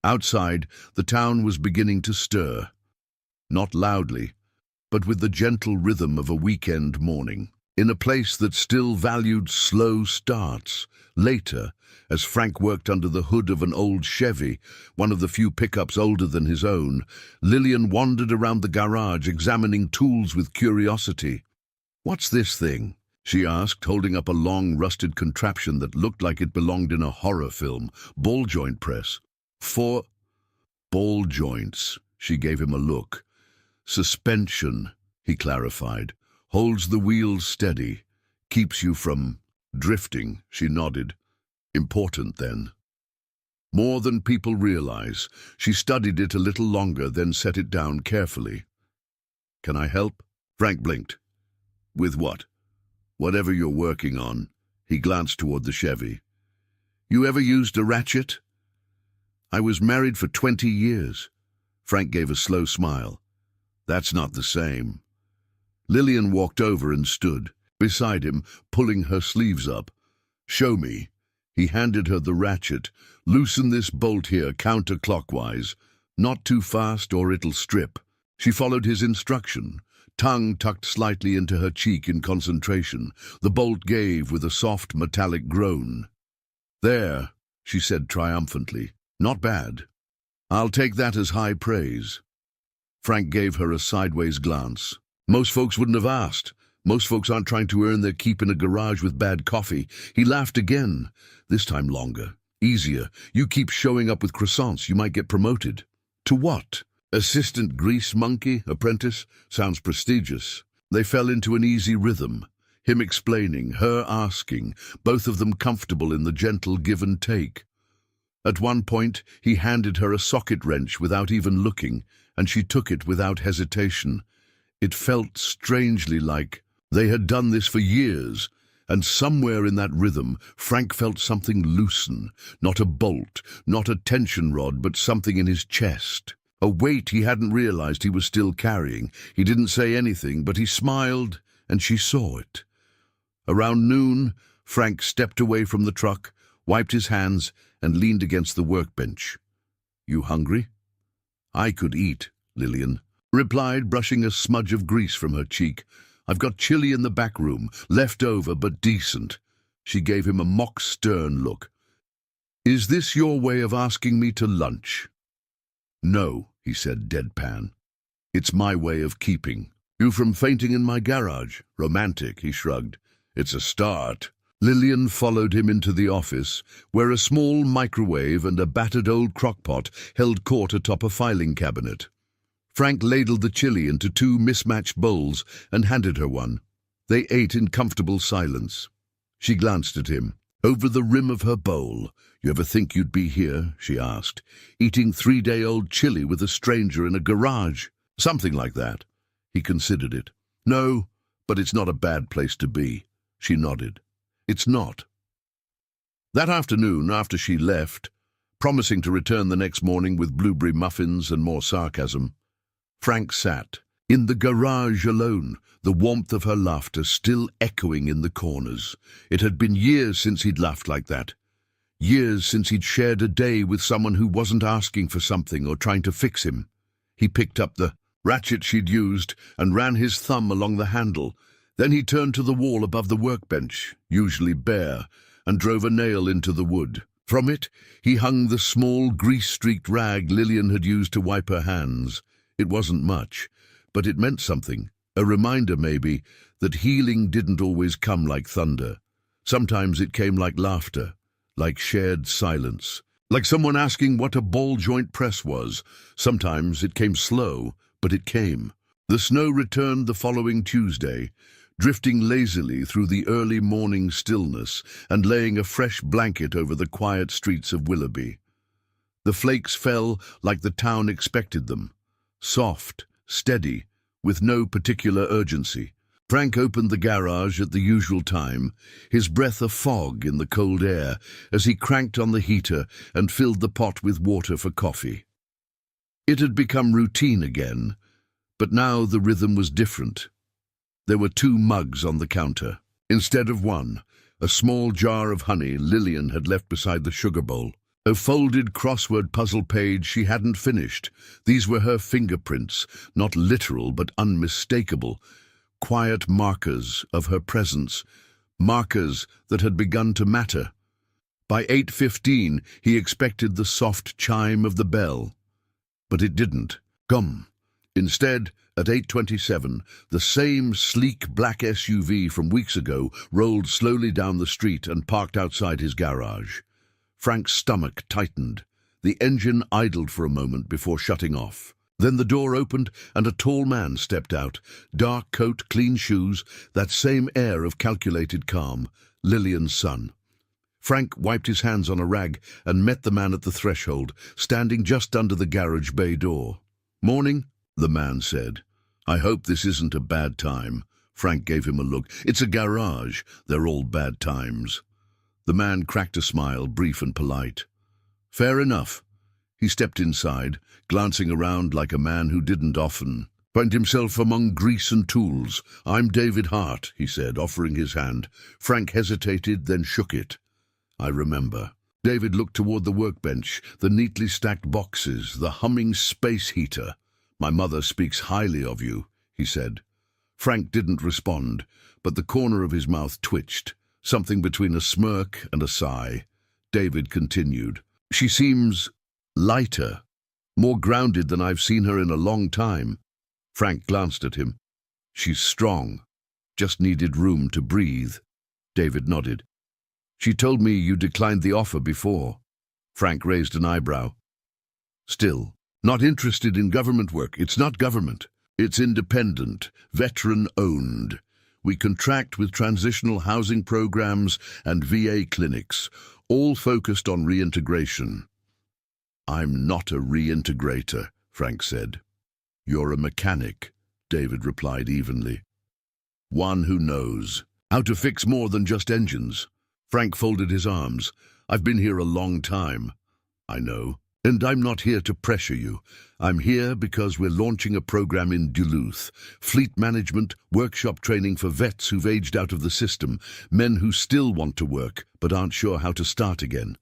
Outside, the town was beginning to stir. Not loudly, but with the gentle rhythm of a weekend morning. In a place that still valued slow starts. Later, as Frank worked under the hood of an old Chevy, one of the few pickups older than his own, Lillian wandered around the garage, examining tools with curiosity. "What's this thing?" she asked, holding up a long, rusted contraption that looked like it belonged in a horror film. "Ball joint press." "For ball joints." She gave him a look. "Suspension," he clarified. "Holds the wheels steady. Keeps you from drifting." She nodded. "Important, then." More than people realize. She studied it a little longer, then set it down carefully. "Can I help?" Frank blinked. "With what?" "Whatever you're working on." He glanced toward the Chevy. "You ever used a ratchet?" "I was married for 20 years. Frank gave a slow smile. "That's not the same." Lillian walked over and stood beside him, pulling her sleeves up. "Show me." He handed her the ratchet. "Loosen this bolt here counterclockwise. Not too fast or it'll strip." She followed his instruction, tongue tucked slightly into her cheek in concentration. The bolt gave with a soft metallic groan. "There," she said triumphantly. "Not bad. I'll take that as high praise." Frank gave her a sideways glance. "Most folks wouldn't have asked. Most folks aren't trying to earn their keep in a garage with bad coffee." He laughed again, this time longer, easier. "You keep showing up with croissants, you might get promoted." "To what?" "Assistant grease monkey, apprentice." Sounds prestigious. They fell into an easy rhythm. Him explaining, her asking, both of them comfortable in the gentle give and take. At one point, he handed her a socket wrench without even looking, and she took it without hesitation. It felt strangely like they had done this for years, and somewhere in that rhythm, Frank felt something loosen. Not a bolt, not a tension rod, but something in his chest. A weight he hadn't realized he was still carrying. He didn't say anything, but he smiled, and she saw it. Around noon, Frank stepped away from the truck, wiped his hands, and leaned against the workbench. "You hungry?" "I could eat," Lillian replied, brushing a smudge of grease from her cheek. "I've got chili in the back room, left over but decent." She gave him a mock stern look. "Is this your way of asking me to lunch?" "No," he said deadpan. It's my way of keeping you from fainting in my garage. Romantic, he shrugged. It's a start. Lillian followed him into the office, where a small microwave and a battered old crockpot held court atop a filing cabinet. Frank ladled the chili into two mismatched bowls and handed her one. They ate in comfortable silence. She glanced at him, over the rim of her bowl. "You ever think you'd be here?" she asked. "Eating 3-day-old chili with a stranger in a garage?" "Something like that." He considered it. "No, but it's not a bad place to be." She nodded. "It's not." That afternoon, after she left, promising to return the next morning with blueberry muffins and more sarcasm, Frank sat in the garage alone, the warmth of her laughter still echoing in the corners. It had been years since he'd laughed like that. Years since he'd shared a day with someone who wasn't asking for something or trying to fix him. He picked up the ratchet she'd used and ran his thumb along the handle. Then he turned to the wall above the workbench, usually bare, and drove a nail into the wood. From it, he hung the small, grease-streaked rag Lillian had used to wipe her hands. It wasn't much, but it meant something. A reminder, maybe, that healing didn't always come like thunder. Sometimes it came like laughter, like shared silence, like someone asking what a ball-joint press was. Sometimes it came slow, but it came. The snow returned the following Tuesday, drifting lazily through the early morning stillness and laying a fresh blanket over the quiet streets of Willoughby. The flakes fell like the town expected them, soft, steady, with no particular urgency. Frank opened the garage at the usual time, his breath a fog in the cold air, as he cranked on the heater and filled the pot with water for coffee. It had become routine again, but now the rhythm was different. There were 2 mugs on the counter. Instead of one, a small jar of honey Lillian had left beside the sugar bowl. A folded crossword puzzle page she hadn't finished. These were her fingerprints, not literal but unmistakable. Quiet markers of her presence, markers that had begun to matter. By 8:15, he expected the soft chime of the bell. But it didn't come. Instead, at 8:27, the same sleek black SUV from weeks ago rolled slowly down the street and parked outside his garage. Frank's stomach tightened. The engine idled for a moment before shutting off. Then the door opened and a tall man stepped out. Dark coat, clean shoes, that same air of calculated calm. Lillian's son. Frank wiped his hands on a rag and met the man at the threshold, standing just under the garage bay door. "Morning," the man said. "I hope this isn't a bad time." Frank gave him a look. "It's a garage. They're all bad times." The man cracked a smile, brief and polite. "Fair enough." He stepped inside, glancing around like a man who didn't often find himself among grease and tools. "I'm David Hart," he said, offering his hand. Frank hesitated, then shook it. "I remember." David looked toward the workbench, the neatly stacked boxes, the humming space heater. "My mother speaks highly of you," he said. Frank didn't respond, but the corner of his mouth twitched, something between a smirk and a sigh. David continued. "She seems lighter, more grounded than I've seen her in a long time." Frank glanced at him. "She's strong, just needed room to breathe." David nodded. "She told me you declined the offer before." Frank raised an eyebrow. "Still, not interested in government work. It's not government. It's independent, veteran-owned. We contract with transitional housing programs and VA clinics, all focused on reintegration." "I'm not a reintegrator," Frank said. "You're a mechanic," David replied evenly. "One who knows how to fix more than just engines." Frank folded his arms. "I've been here a long time." "I know. And I'm not here to pressure you. I'm here because we're launching a program in Duluth. Fleet management, workshop training for vets who've aged out of the system, men who still want to work but aren't sure how to start again."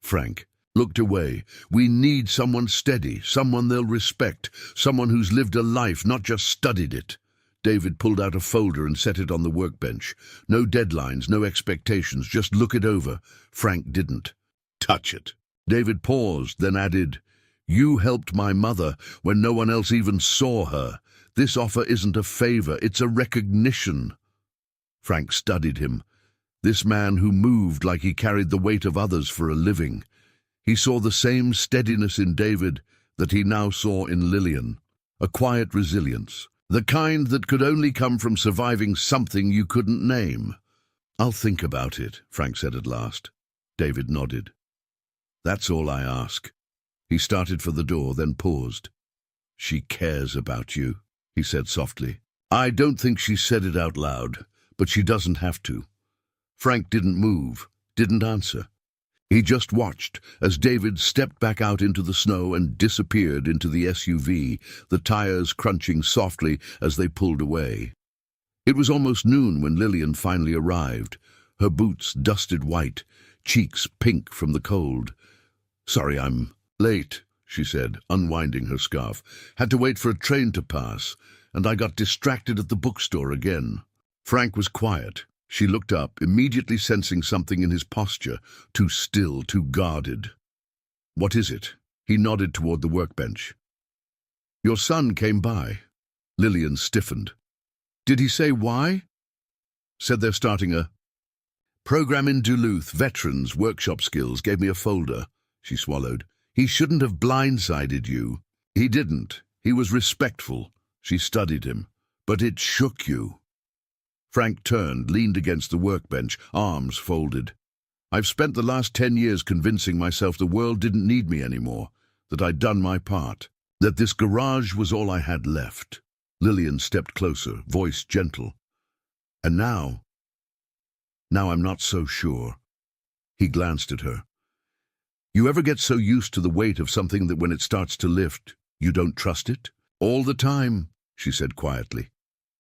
Frank looked away. "We need someone steady, someone they'll respect, someone who's lived a life, not just studied it." David pulled out a folder and set it on the workbench. "No deadlines, no expectations, just look it over." Frank didn't touch it. David paused, then added, You helped my mother when no one else even saw her. This offer isn't a favor, it's a recognition." Frank studied him. This man who moved like he carried the weight of others for a living. He saw the same steadiness in David that he now saw in Lillian. A quiet resilience, the kind that could only come from surviving something you couldn't name. "I'll think about it," Frank said at last. David nodded. "That's all I ask." He started for the door, then paused. "She cares about you," he said softly. "I don't think she said it out loud, but she doesn't have to." Frank didn't move, didn't answer. He just watched as David stepped back out into the snow and disappeared into the SUV, the tires crunching softly as they pulled away. It was almost noon when Lillian finally arrived, her boots dusted white, cheeks pink from the cold. "Sorry, I'm late," she said, unwinding her scarf. "Had to wait for a train to pass, and I got distracted at the bookstore again." Frank was quiet. She looked up, immediately sensing something in his posture, too still, too guarded. "What is it?" He nodded toward the workbench. "Your son came by." Lillian stiffened. "Did he say why?" "Said they're starting a program in Duluth, veterans, workshop skills, gave me a folder." She swallowed. "He shouldn't have blindsided you." "He didn't. He was respectful." She studied him. "But it shook you." Frank turned, leaned against the workbench, arms folded. "I've spent the last 10 years convincing myself the world didn't need me anymore, that I'd done my part, that this garage was all I had left." Lillian stepped closer, voice gentle. "And now I'm not so sure." He glanced at her. "You ever get so used to the weight of something that when it starts to lift, you don't trust it?" "All the time," she said quietly.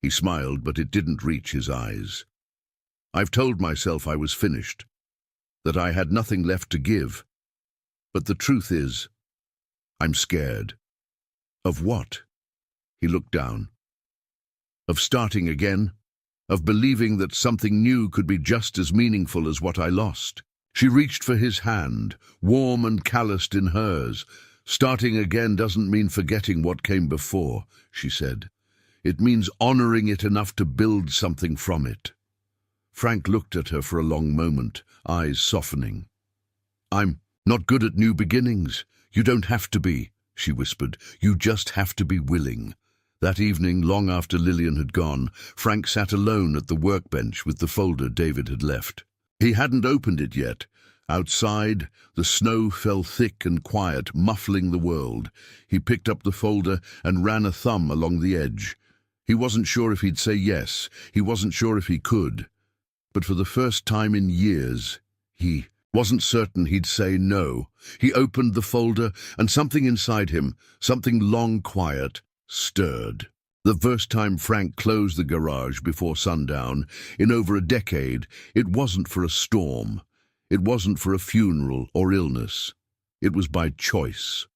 He smiled, but it didn't reach his eyes. "I've told myself I was finished, that I had nothing left to give. But the truth is, I'm scared." "Of what?" He looked down. "Of starting again, of believing that something new could be just as meaningful as what I lost." She reached for his hand, warm and calloused in hers. "Starting again doesn't mean forgetting what came before," she said. "It means honoring it enough to build something from it." Frank looked at her for a long moment, eyes softening. "I'm not good at new beginnings. You don't have to be," she whispered. "You just have to be willing." That evening, long after Lillian had gone, Frank sat alone at the workbench with the folder David had left. He hadn't opened it yet. Outside, the snow fell thick and quiet, muffling the world. He picked up the folder and ran a thumb along the edge. He wasn't sure if he'd say yes. He wasn't sure if he could. But for the first time in years, he wasn't certain he'd say no. He opened the folder, and something inside him, something long quiet, stirred. The first time Frank closed the garage before sundown, in over a decade, it wasn't for a storm. It wasn't for a funeral or illness. It was by choice.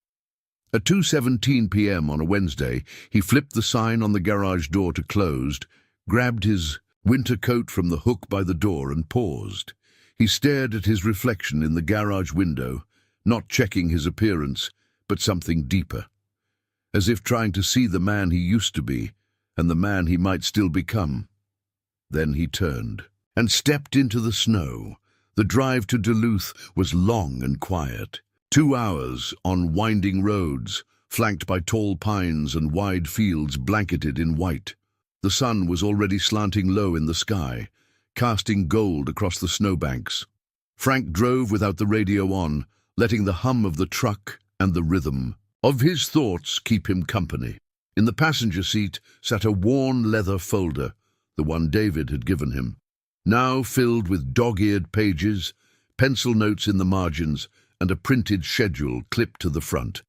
At 2:17 p.m. on a Wednesday, he flipped the sign on the garage door to closed, grabbed his winter coat from the hook by the door and paused. He stared at his reflection in the garage window, not checking his appearance, but something deeper, as if trying to see the man he used to be and the man he might still become. Then he turned and stepped into the snow. The drive to Duluth was long and quiet. 2 hours on winding roads, flanked by tall pines and wide fields blanketed in white. The sun was already slanting low in the sky, casting gold across the snowbanks. Frank drove without the radio on, letting the hum of the truck and the rhythm of his thoughts keep him company. In the passenger seat sat a worn leather folder, the one David had given him, now filled with dog-eared pages, pencil notes in the margins, and a printed schedule clipped to the front.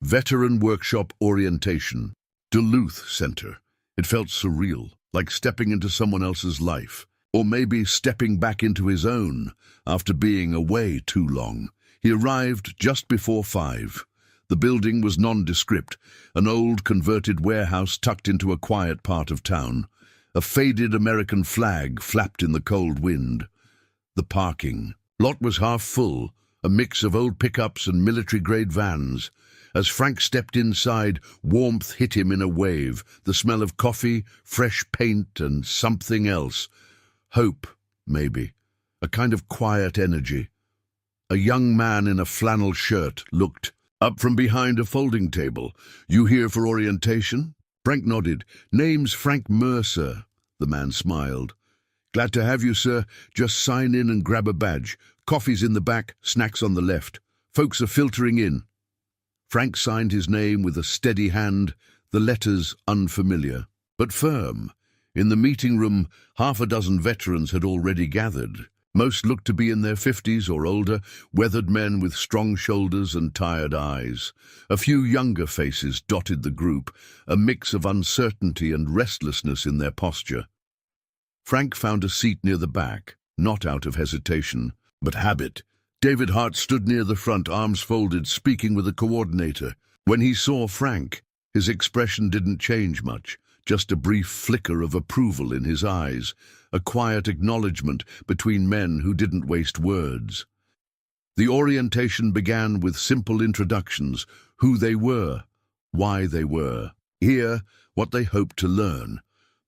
Veteran Workshop Orientation, Duluth Center. It felt surreal, like stepping into someone else's life, or maybe stepping back into his own after being away too long. He arrived just before 5. The building was nondescript, an old converted warehouse tucked into a quiet part of town. A faded American flag flapped in the cold wind. The parking lot was half full, a mix of old pickups and military-grade vans. As Frank stepped inside, warmth hit him in a wave, the smell of coffee, fresh paint, and something else. Hope, maybe. A kind of quiet energy. A young man in a flannel shirt looked up from behind a folding table. "You here for orientation?" Frank nodded. "Name's Frank Mercer." The man smiled. "Glad to have you, sir. Just sign in and grab a badge. Coffee's in the back, snacks on the left. Folks are filtering in." Frank signed his name with a steady hand, the letters unfamiliar, but firm. In the meeting room, half a dozen veterans had already gathered. Most looked to be in their 50s or older, weathered men with strong shoulders and tired eyes. A few younger faces dotted the group, a mix of uncertainty and restlessness in their posture. Frank found a seat near the back, not out of hesitation, but habit. David Hart stood near the front, arms folded, speaking with a coordinator. When he saw Frank, his expression didn't change much, just a brief flicker of approval in his eyes, a quiet acknowledgement between men who didn't waste words. The orientation began with simple introductions, who they were, why they were, here, what they hoped to learn.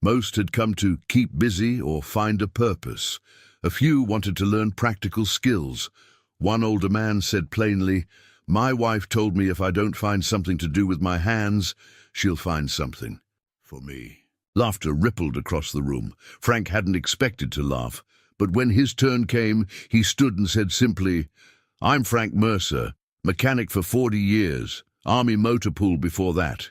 Most had come to keep busy or find a purpose. A few wanted to learn practical skills. One older man said plainly, "My wife told me if I don't find something to do with my hands, she'll find something for me." Laughter rippled across the room. Frank hadn't expected to laugh, but when his turn came, he stood and said simply, "I'm Frank Mercer, mechanic for 40 years, Army motor pool before that.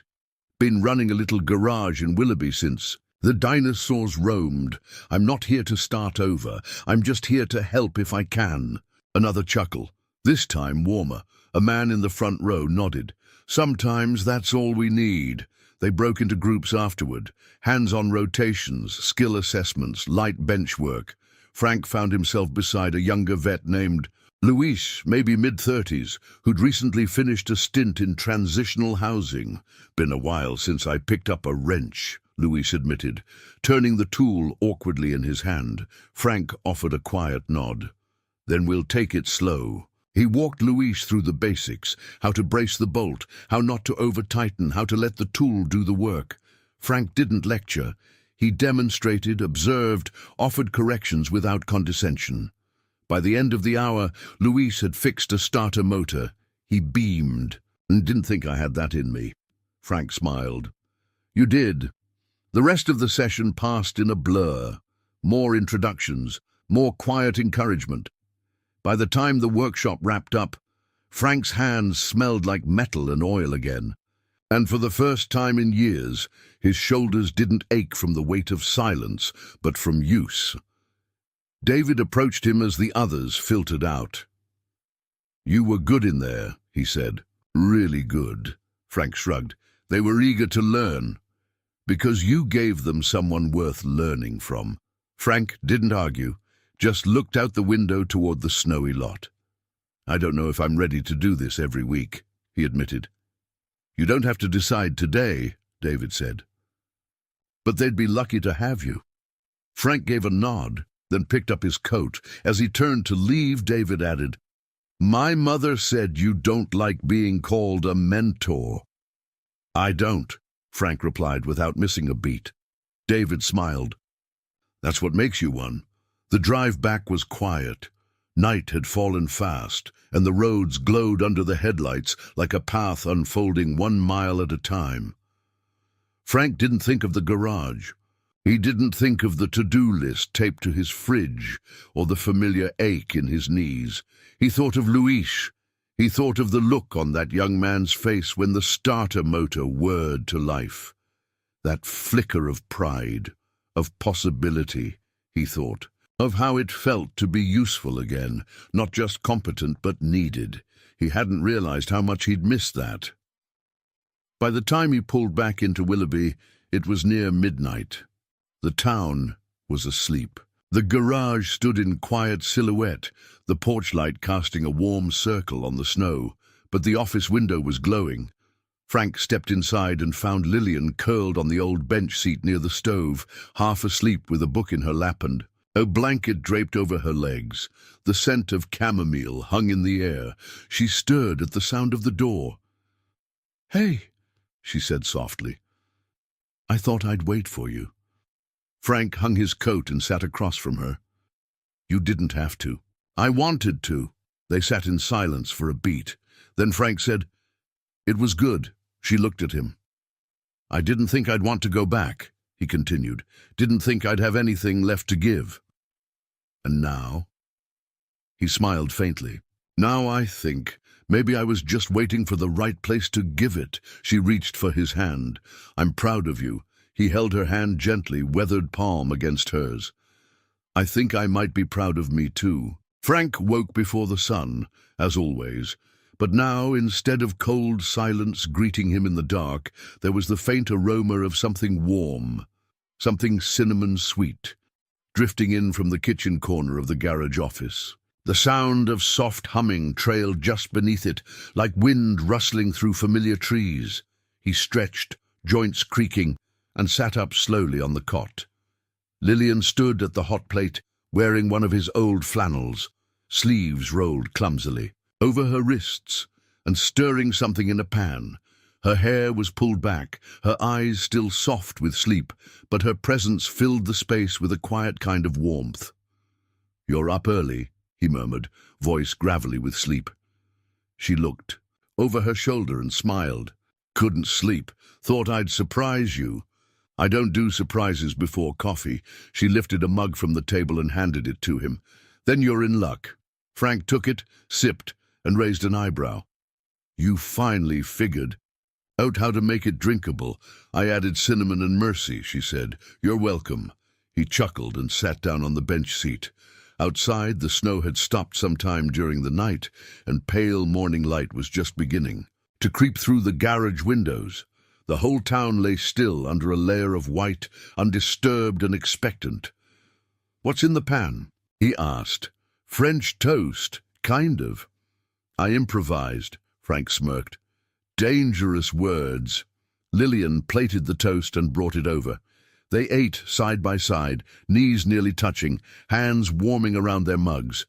Been running a little garage in Willoughby since. The dinosaurs roamed. I'm not here to start over. I'm just here to help if I can." Another chuckle, this time warmer. A man in the front row nodded. "Sometimes that's all we need." They broke into groups afterward. Hands-on rotations, skill assessments, light bench work. Frank found himself beside a younger vet named Luis, maybe mid-30s, who'd recently finished a stint in transitional housing. "Been a while since I picked up a wrench," Luis admitted, turning the tool awkwardly in his hand. Frank offered a quiet nod. "Then we'll take it slow." He walked Luis through the basics, how to brace the bolt, how not to over-tighten, how to let the tool do the work. Frank didn't lecture. He demonstrated, observed, offered corrections without condescension. By the end of the hour, Luis had fixed a starter motor. He beamed. "Didn't think I had that in me." Frank smiled. "You did." The rest of the session passed in a blur. More introductions, more quiet encouragement. By the time the workshop wrapped up, Frank's hands smelled like metal and oil again. And for the first time in years, his shoulders didn't ache from the weight of silence, but from use. David approached him as the others filtered out. "You were good in there," he said. "Really good." Frank shrugged. "They were eager to learn. Because you gave them someone worth learning from." Frank didn't argue, just looked out the window toward the snowy lot. "I don't know if I'm ready to do this every week," he admitted. "You don't have to decide today," David said. "But they'd be lucky to have you." Frank gave a nod, then picked up his coat. As he turned to leave, David added, "My mother said you don't like being called a mentor." "I don't," Frank replied without missing a beat. David smiled. "That's what makes you one." The drive back was quiet. Night had fallen fast, and the roads glowed under the headlights like a path unfolding 1 mile at a time. Frank didn't think of the garage. He didn't think of the to-do list taped to his fridge or the familiar ache in his knees. He thought of Luis. He thought of the look on that young man's face when the starter motor whirred to life. That flicker of pride, of possibility, he thought. Of how it felt to be useful again, not just competent but needed. He hadn't realized how much he'd missed that. By the time he pulled back into Willoughby, it was near midnight. The town was asleep. The garage stood in quiet silhouette, the porch light casting a warm circle on the snow, but the office window was glowing. Frank stepped inside and found Lillian curled on the old bench seat near the stove, half asleep with a book in her lap and a blanket draped over her legs. The scent of chamomile hung in the air. She stirred at the sound of the door. "Hey," she said softly. "I thought I'd wait for you." Frank hung his coat and sat across from her. "You didn't have to." "I wanted to." They sat in silence for a beat. Then Frank said, "It was good." She looked at him. "I didn't think I'd want to go back," he continued. "Didn't think I'd have anything left to give." "And now?" He smiled faintly. "Now I think maybe I was just waiting for the right place to give it." She reached for his hand. "I'm proud of you." He held her hand gently, weathered palm against hers. "I think I might be proud of me too." Frank woke before the sun, as always, but now, instead of cold silence greeting him in the dark, there was the faint aroma of something warm, something cinnamon-sweet, drifting in from the kitchen corner of the garage office. The sound of soft humming trailed just beneath it, like wind rustling through familiar trees. He stretched, joints creaking, and sat up slowly on the cot. Lillian stood at the hot plate, wearing one of his old flannels, sleeves rolled clumsily over her wrists, and stirring something in a pan. Her hair was pulled back, her eyes still soft with sleep, but her presence filled the space with a quiet kind of warmth. "You're up early," he murmured, voice gravelly with sleep. She looked over her shoulder and smiled. "Couldn't sleep. Thought I'd surprise you." "I don't do surprises before coffee." She lifted a mug from the table and handed it to him. "Then you're in luck." Frank took it, sipped, and raised an eyebrow. "You finally figured out how to make it drinkable." "I added cinnamon and mercy," she said. "You're welcome." He chuckled and sat down on the bench seat. Outside, the snow had stopped sometime during the night, and pale morning light was just beginning to creep through the garage windows. The whole town lay still under a layer of white, undisturbed and expectant. "What's in the pan?" he asked. "French toast, kind of." "I improvised," Frank smirked. "Dangerous words." Lillian plated the toast and brought it over. They ate side by side, knees nearly touching, hands warming around their mugs.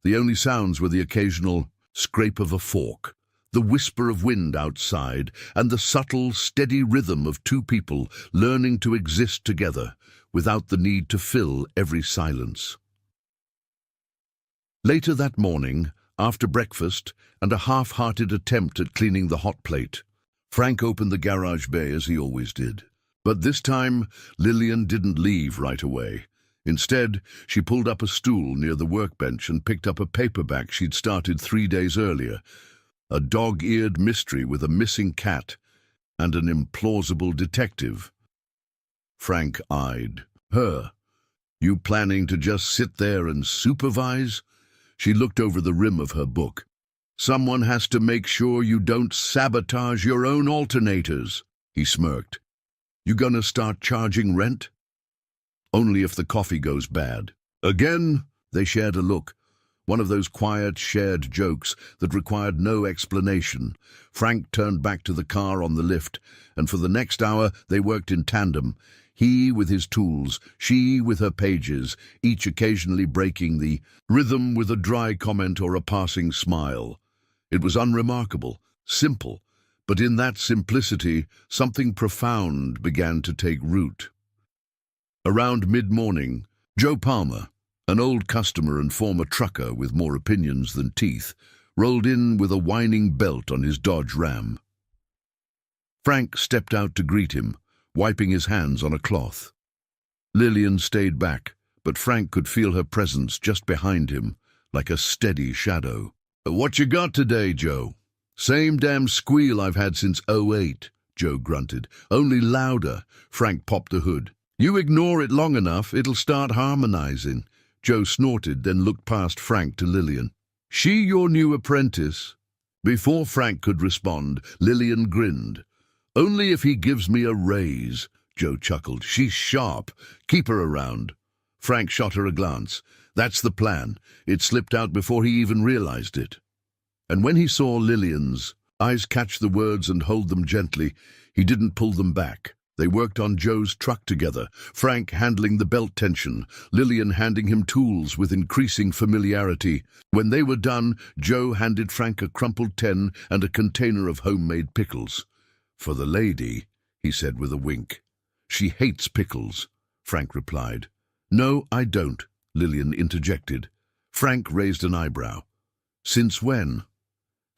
The only sounds were the occasional scrape of a fork, the whisper of wind outside, and the subtle, steady rhythm of two people learning to exist together without the need to fill every silence. Later that morning, after breakfast and a half-hearted attempt at cleaning the hot plate, Frank opened the garage bay as he always did. But this time, Lillian didn't leave right away. Instead, she pulled up a stool near the workbench and picked up a paperback she'd started 3 days earlier, a dog-eared mystery with a missing cat and an implausible detective. Frank eyed her. "You planning to just sit there and supervise?" She looked over the rim of her book. "Someone has to make sure you don't sabotage your own alternators." He smirked. "You gonna start charging rent?" "Only if the coffee goes bad." Again, they shared a look. One of those quiet, shared jokes that required no explanation. Frank turned back to the car on the lift, and for the next hour they worked in tandem. He with his tools, she with her pages, each occasionally breaking the rhythm with a dry comment or a passing smile. It was unremarkable, simple, but in that simplicity something profound began to take root. Around mid-morning, Joe Palmer, an old customer and former trucker with more opinions than teeth, rolled in with a whining belt on his Dodge Ram. Frank stepped out to greet him, wiping his hands on a cloth. Lillian stayed back, but Frank could feel her presence just behind him, like a steady shadow. "What you got today, Joe?" "Same damn squeal I've had since '08, Joe grunted. "Only louder." Frank popped the hood. "You ignore it long enough, it'll start harmonizing." Joe snorted, then looked past Frank to Lillian. "She your new apprentice?" Before Frank could respond, Lillian grinned. "Only if he gives me a raise," Joe chuckled. "She's sharp. Keep her around." Frank shot her a glance. "That's the plan." It slipped out before he even realized it. And when he saw Lillian's eyes catch the words and hold them gently, he didn't pull them back. They worked on Joe's truck together, Frank handling the belt tension, Lillian handing him tools with increasing familiarity. When they were done, Joe handed Frank a crumpled 10 and a container of homemade pickles. For the lady, he said with a wink. She hates pickles, Frank replied. No, I don't, Lillian interjected. Frank raised an eyebrow. Since when?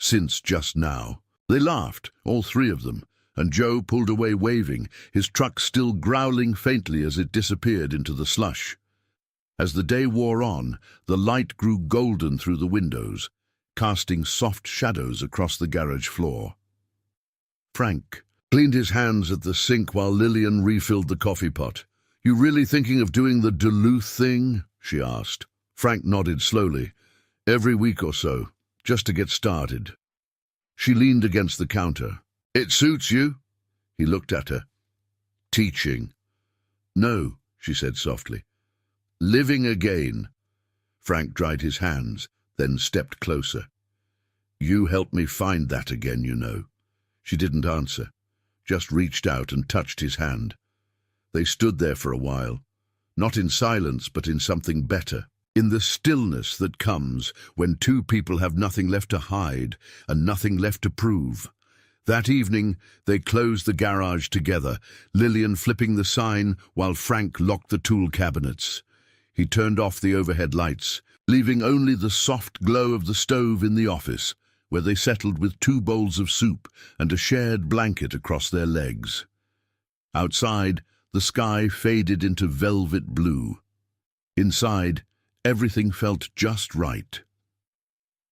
Since just now. They laughed, all three of them, and Joe pulled away waving, his truck still growling faintly as it disappeared into the slush. As the day wore on, the light grew golden through the windows, casting soft shadows across the garage floor. Frank cleaned his hands at the sink while Lillian refilled the coffee pot. You really thinking of doing the Duluth thing? She asked. Frank nodded slowly. Every week or so, just to get started. She leaned against the counter. It suits you? He looked at her. Teaching. No, she said softly. Living again. Frank dried his hands, then stepped closer. You helped me find that again, you know. She didn't answer, just reached out and touched his hand. They stood there for a while, not in silence but in something better, in the stillness that comes when two people have nothing left to hide and nothing left to prove. That evening, they closed the garage together, Lillian flipping the sign while Frank locked the tool cabinets. He turned off the overhead lights, leaving only the soft glow of the stove in the office, where they settled with 2 bowls of soup and a shared blanket across their legs. Outside, the sky faded into velvet blue. Inside, everything felt just right.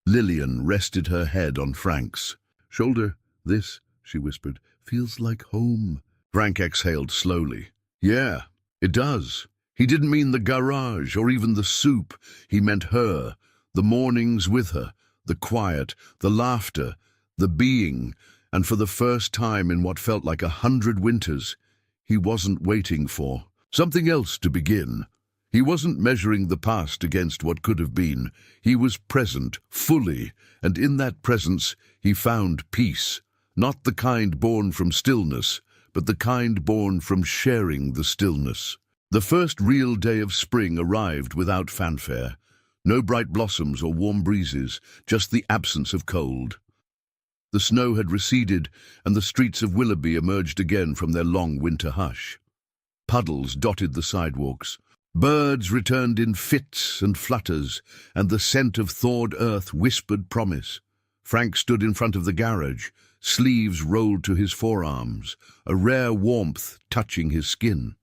Lillian rested her head on Frank's shoulder. This, she whispered, feels like home. Frank exhaled slowly. Yeah, it does. He didn't mean the garage or even the soup. He meant her, the mornings with her, the quiet, the laughter, the being, and for the first time in what felt like 100 winters, he wasn't waiting for something else to begin. He wasn't measuring the past against what could have been. He was present, fully, and in that presence he found peace, not the kind born from stillness, but the kind born from sharing the stillness. The first real day of spring arrived without fanfare. No bright blossoms or warm breezes, just the absence of cold. The snow had receded, and the streets of Willoughby emerged again from their long winter hush. Puddles dotted the sidewalks. Birds returned in fits and flutters, and the scent of thawed earth whispered promise. Frank stood in front of the garage, sleeves rolled to his forearms, a rare warmth touching his skin.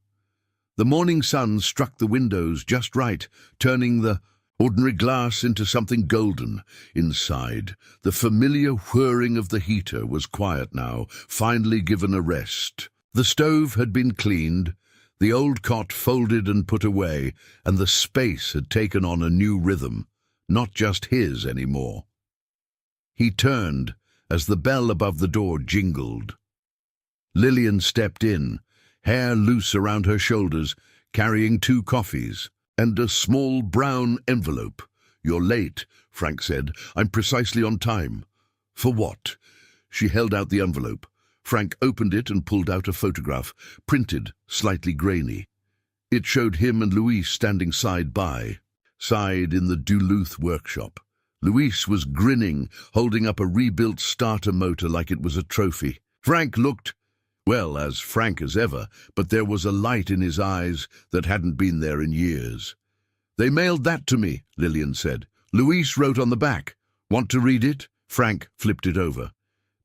The morning sun struck the windows just right, turning the ordinary glass into something golden. Inside, the familiar whirring of the heater was quiet now, finally given a rest. The stove had been cleaned, the old cot folded and put away, and the space had taken on a new rhythm, not just his anymore. He turned as the bell above the door jingled. Lillian stepped in, hair loose around her shoulders, carrying 2 coffees and a small brown envelope. You're late, Frank said. I'm precisely on time. For what? She held out the envelope. Frank opened it and pulled out a photograph, printed, slightly grainy. It showed him and Louise standing side by side in the Duluth workshop. Louise was grinning, holding up a rebuilt starter motor like it was a trophy. Frank looked, well, as frank as ever, but there was a light in his eyes that hadn't been there in years. They mailed that to me, Lillian said. Louise wrote on the back. Want to read it? Frank flipped it over.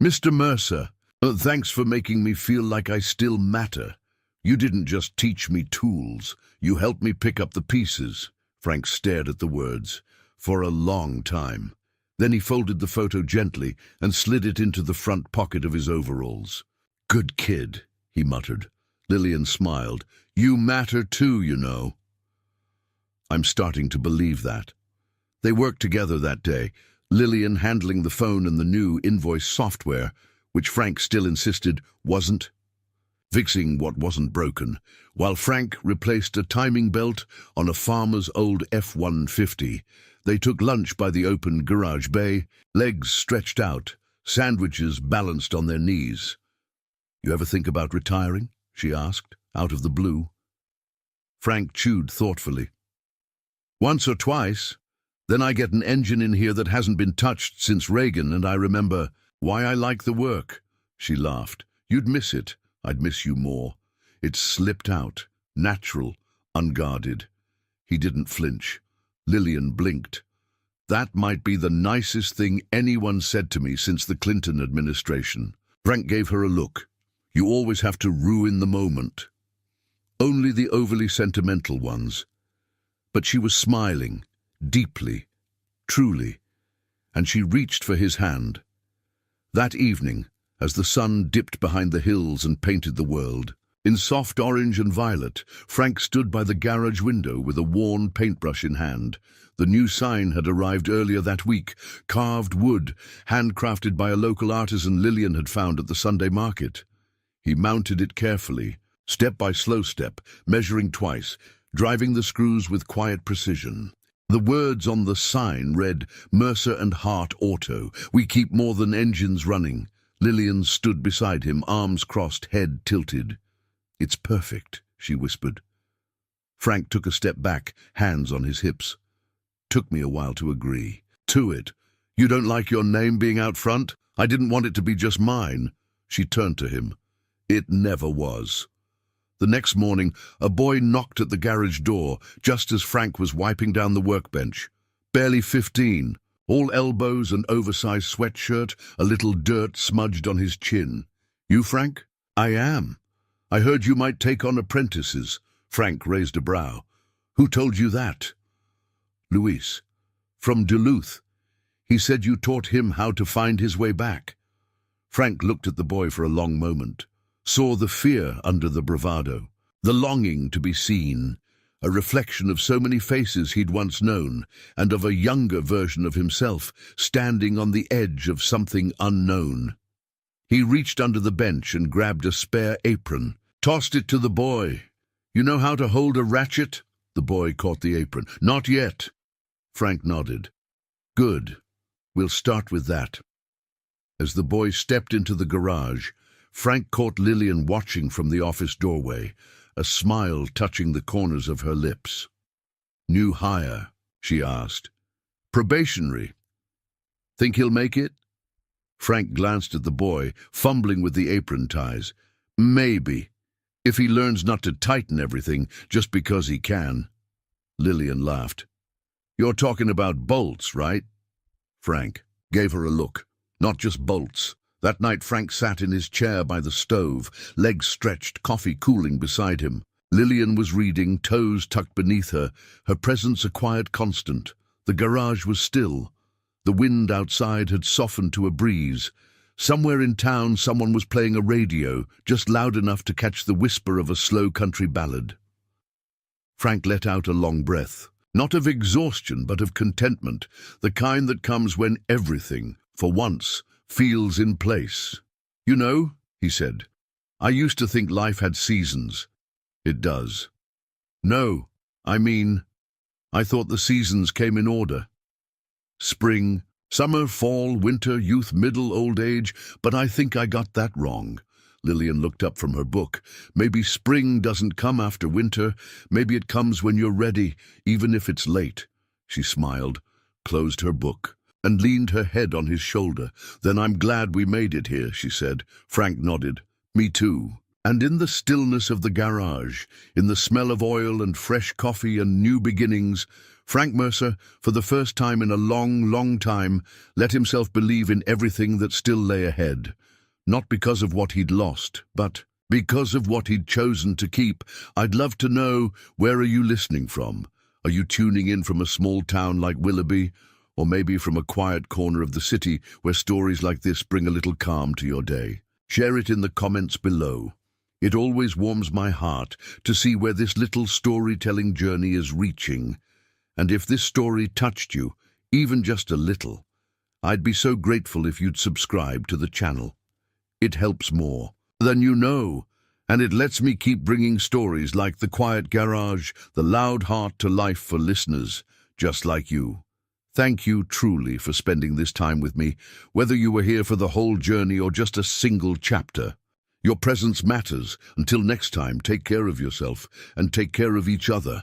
Mr. Mercer, thanks for making me feel like I still matter. You didn't just teach me tools. You helped me pick up the pieces. Frank stared at the words for a long time. Then he folded the photo gently and slid it into the front pocket of his overalls. Good kid, he muttered. Lillian smiled. You matter too, you know. I'm starting to believe that. They worked together that day, Lillian handling the phone and the new invoice software, which Frank still insisted wasn't, fixing what wasn't broken, while Frank replaced a timing belt on a farmer's old F-150. They took lunch by the open garage bay, legs stretched out, sandwiches balanced on their knees. You ever think about retiring? She asked, out of the blue. Frank chewed thoughtfully. Once or twice. Then I get an engine in here that hasn't been touched since Reagan, and I remember why I like the work. She laughed. You'd miss it. I'd miss you more. It slipped out, natural, unguarded. He didn't flinch. Lillian blinked. That might be the nicest thing anyone said to me since the Clinton administration. Frank gave her a look. You always have to ruin the moment. Only the overly sentimental ones. But she was smiling, deeply, truly, and she reached for his hand. That evening, as the sun dipped behind the hills and painted the world, in soft orange and violet, Frank stood by the garage window with a worn paintbrush in hand. The new sign had arrived earlier that week, carved wood, handcrafted by a local artisan Lillian had found at the Sunday market. He mounted it carefully, step by slow step, measuring twice, driving the screws with quiet precision. The words on the sign read, Mercer and Hart Auto. We keep more than engines running. Lillian stood beside him, arms crossed, head tilted. It's perfect, she whispered. Frank took a step back, hands on his hips. Took me a while to agree. To it. You don't like your name being out front? I didn't want it to be just mine. She turned to him. It never was. The next morning, a boy knocked at the garage door, just as Frank was wiping down the workbench. Barely 15, all elbows and oversized sweatshirt, a little dirt smudged on his chin. You, Frank? I am. I heard you might take on apprentices. Frank raised a brow. Who told you that? Luis. From Duluth. He said you taught him how to find his way back. Frank looked at the boy for a long moment, saw the fear under the bravado, the longing to be seen, a reflection of so many faces he'd once known, and of a younger version of himself, standing on the edge of something unknown. He reached under the bench and grabbed a spare apron, tossed it to the boy. You know how to hold a ratchet? The boy caught the apron. Not yet. Frank nodded. Good. We'll start with that. As the boy stepped into the garage, Frank caught Lillian watching from the office doorway, a smile touching the corners of her lips. New hire, she asked. Probationary. Think he'll make it? Frank glanced at the boy, fumbling with the apron ties. Maybe, if he learns not to tighten everything just because he can. Lillian laughed. You're talking about bolts, right? Frank gave her a look. Not just bolts. That night Frank sat in his chair by the stove, legs stretched, coffee cooling beside him. Lillian was reading, toes tucked beneath her, her presence a quiet constant. The garage was still. The wind outside had softened to a breeze. Somewhere in town someone was playing a radio, just loud enough to catch the whisper of a slow country ballad. Frank let out a long breath, not of exhaustion but of contentment, the kind that comes when everything, for once, feels in place. You know, he said, I used to think life had seasons. It does. No, I mean, I thought the seasons came in order. Spring, summer, fall, winter, youth, middle, old age, but I think I got that wrong. Lillian looked up from her book. Maybe spring doesn't come after winter. Maybe it comes when you're ready, even if it's late. She smiled, closed her book, and leaned her head on his shoulder. Then I'm glad we made it here, she said. Frank nodded. Me too. And in the stillness of the garage, in the smell of oil and fresh coffee and new beginnings, Frank Mercer, for the first time in a long, long time, let himself believe in everything that still lay ahead. Not because of what he'd lost, but because of what he'd chosen to keep. I'd love to know, where are you listening from? Are you tuning in from a small town like Willoughby? Or maybe from a quiet corner of the city where stories like this bring a little calm to your day? Share it in the comments below. It always warms my heart to see where this little storytelling journey is reaching. And if this story touched you, even just a little, I'd be so grateful if you'd subscribe to the channel. It helps more than you know, and it lets me keep bringing stories like The Quiet Garage, The Loud Heart to life for listeners just like you. Thank you truly for spending this time with me, whether you were here for the whole journey or just a single chapter. Your presence matters. Until next time, take care of yourself and take care of each other.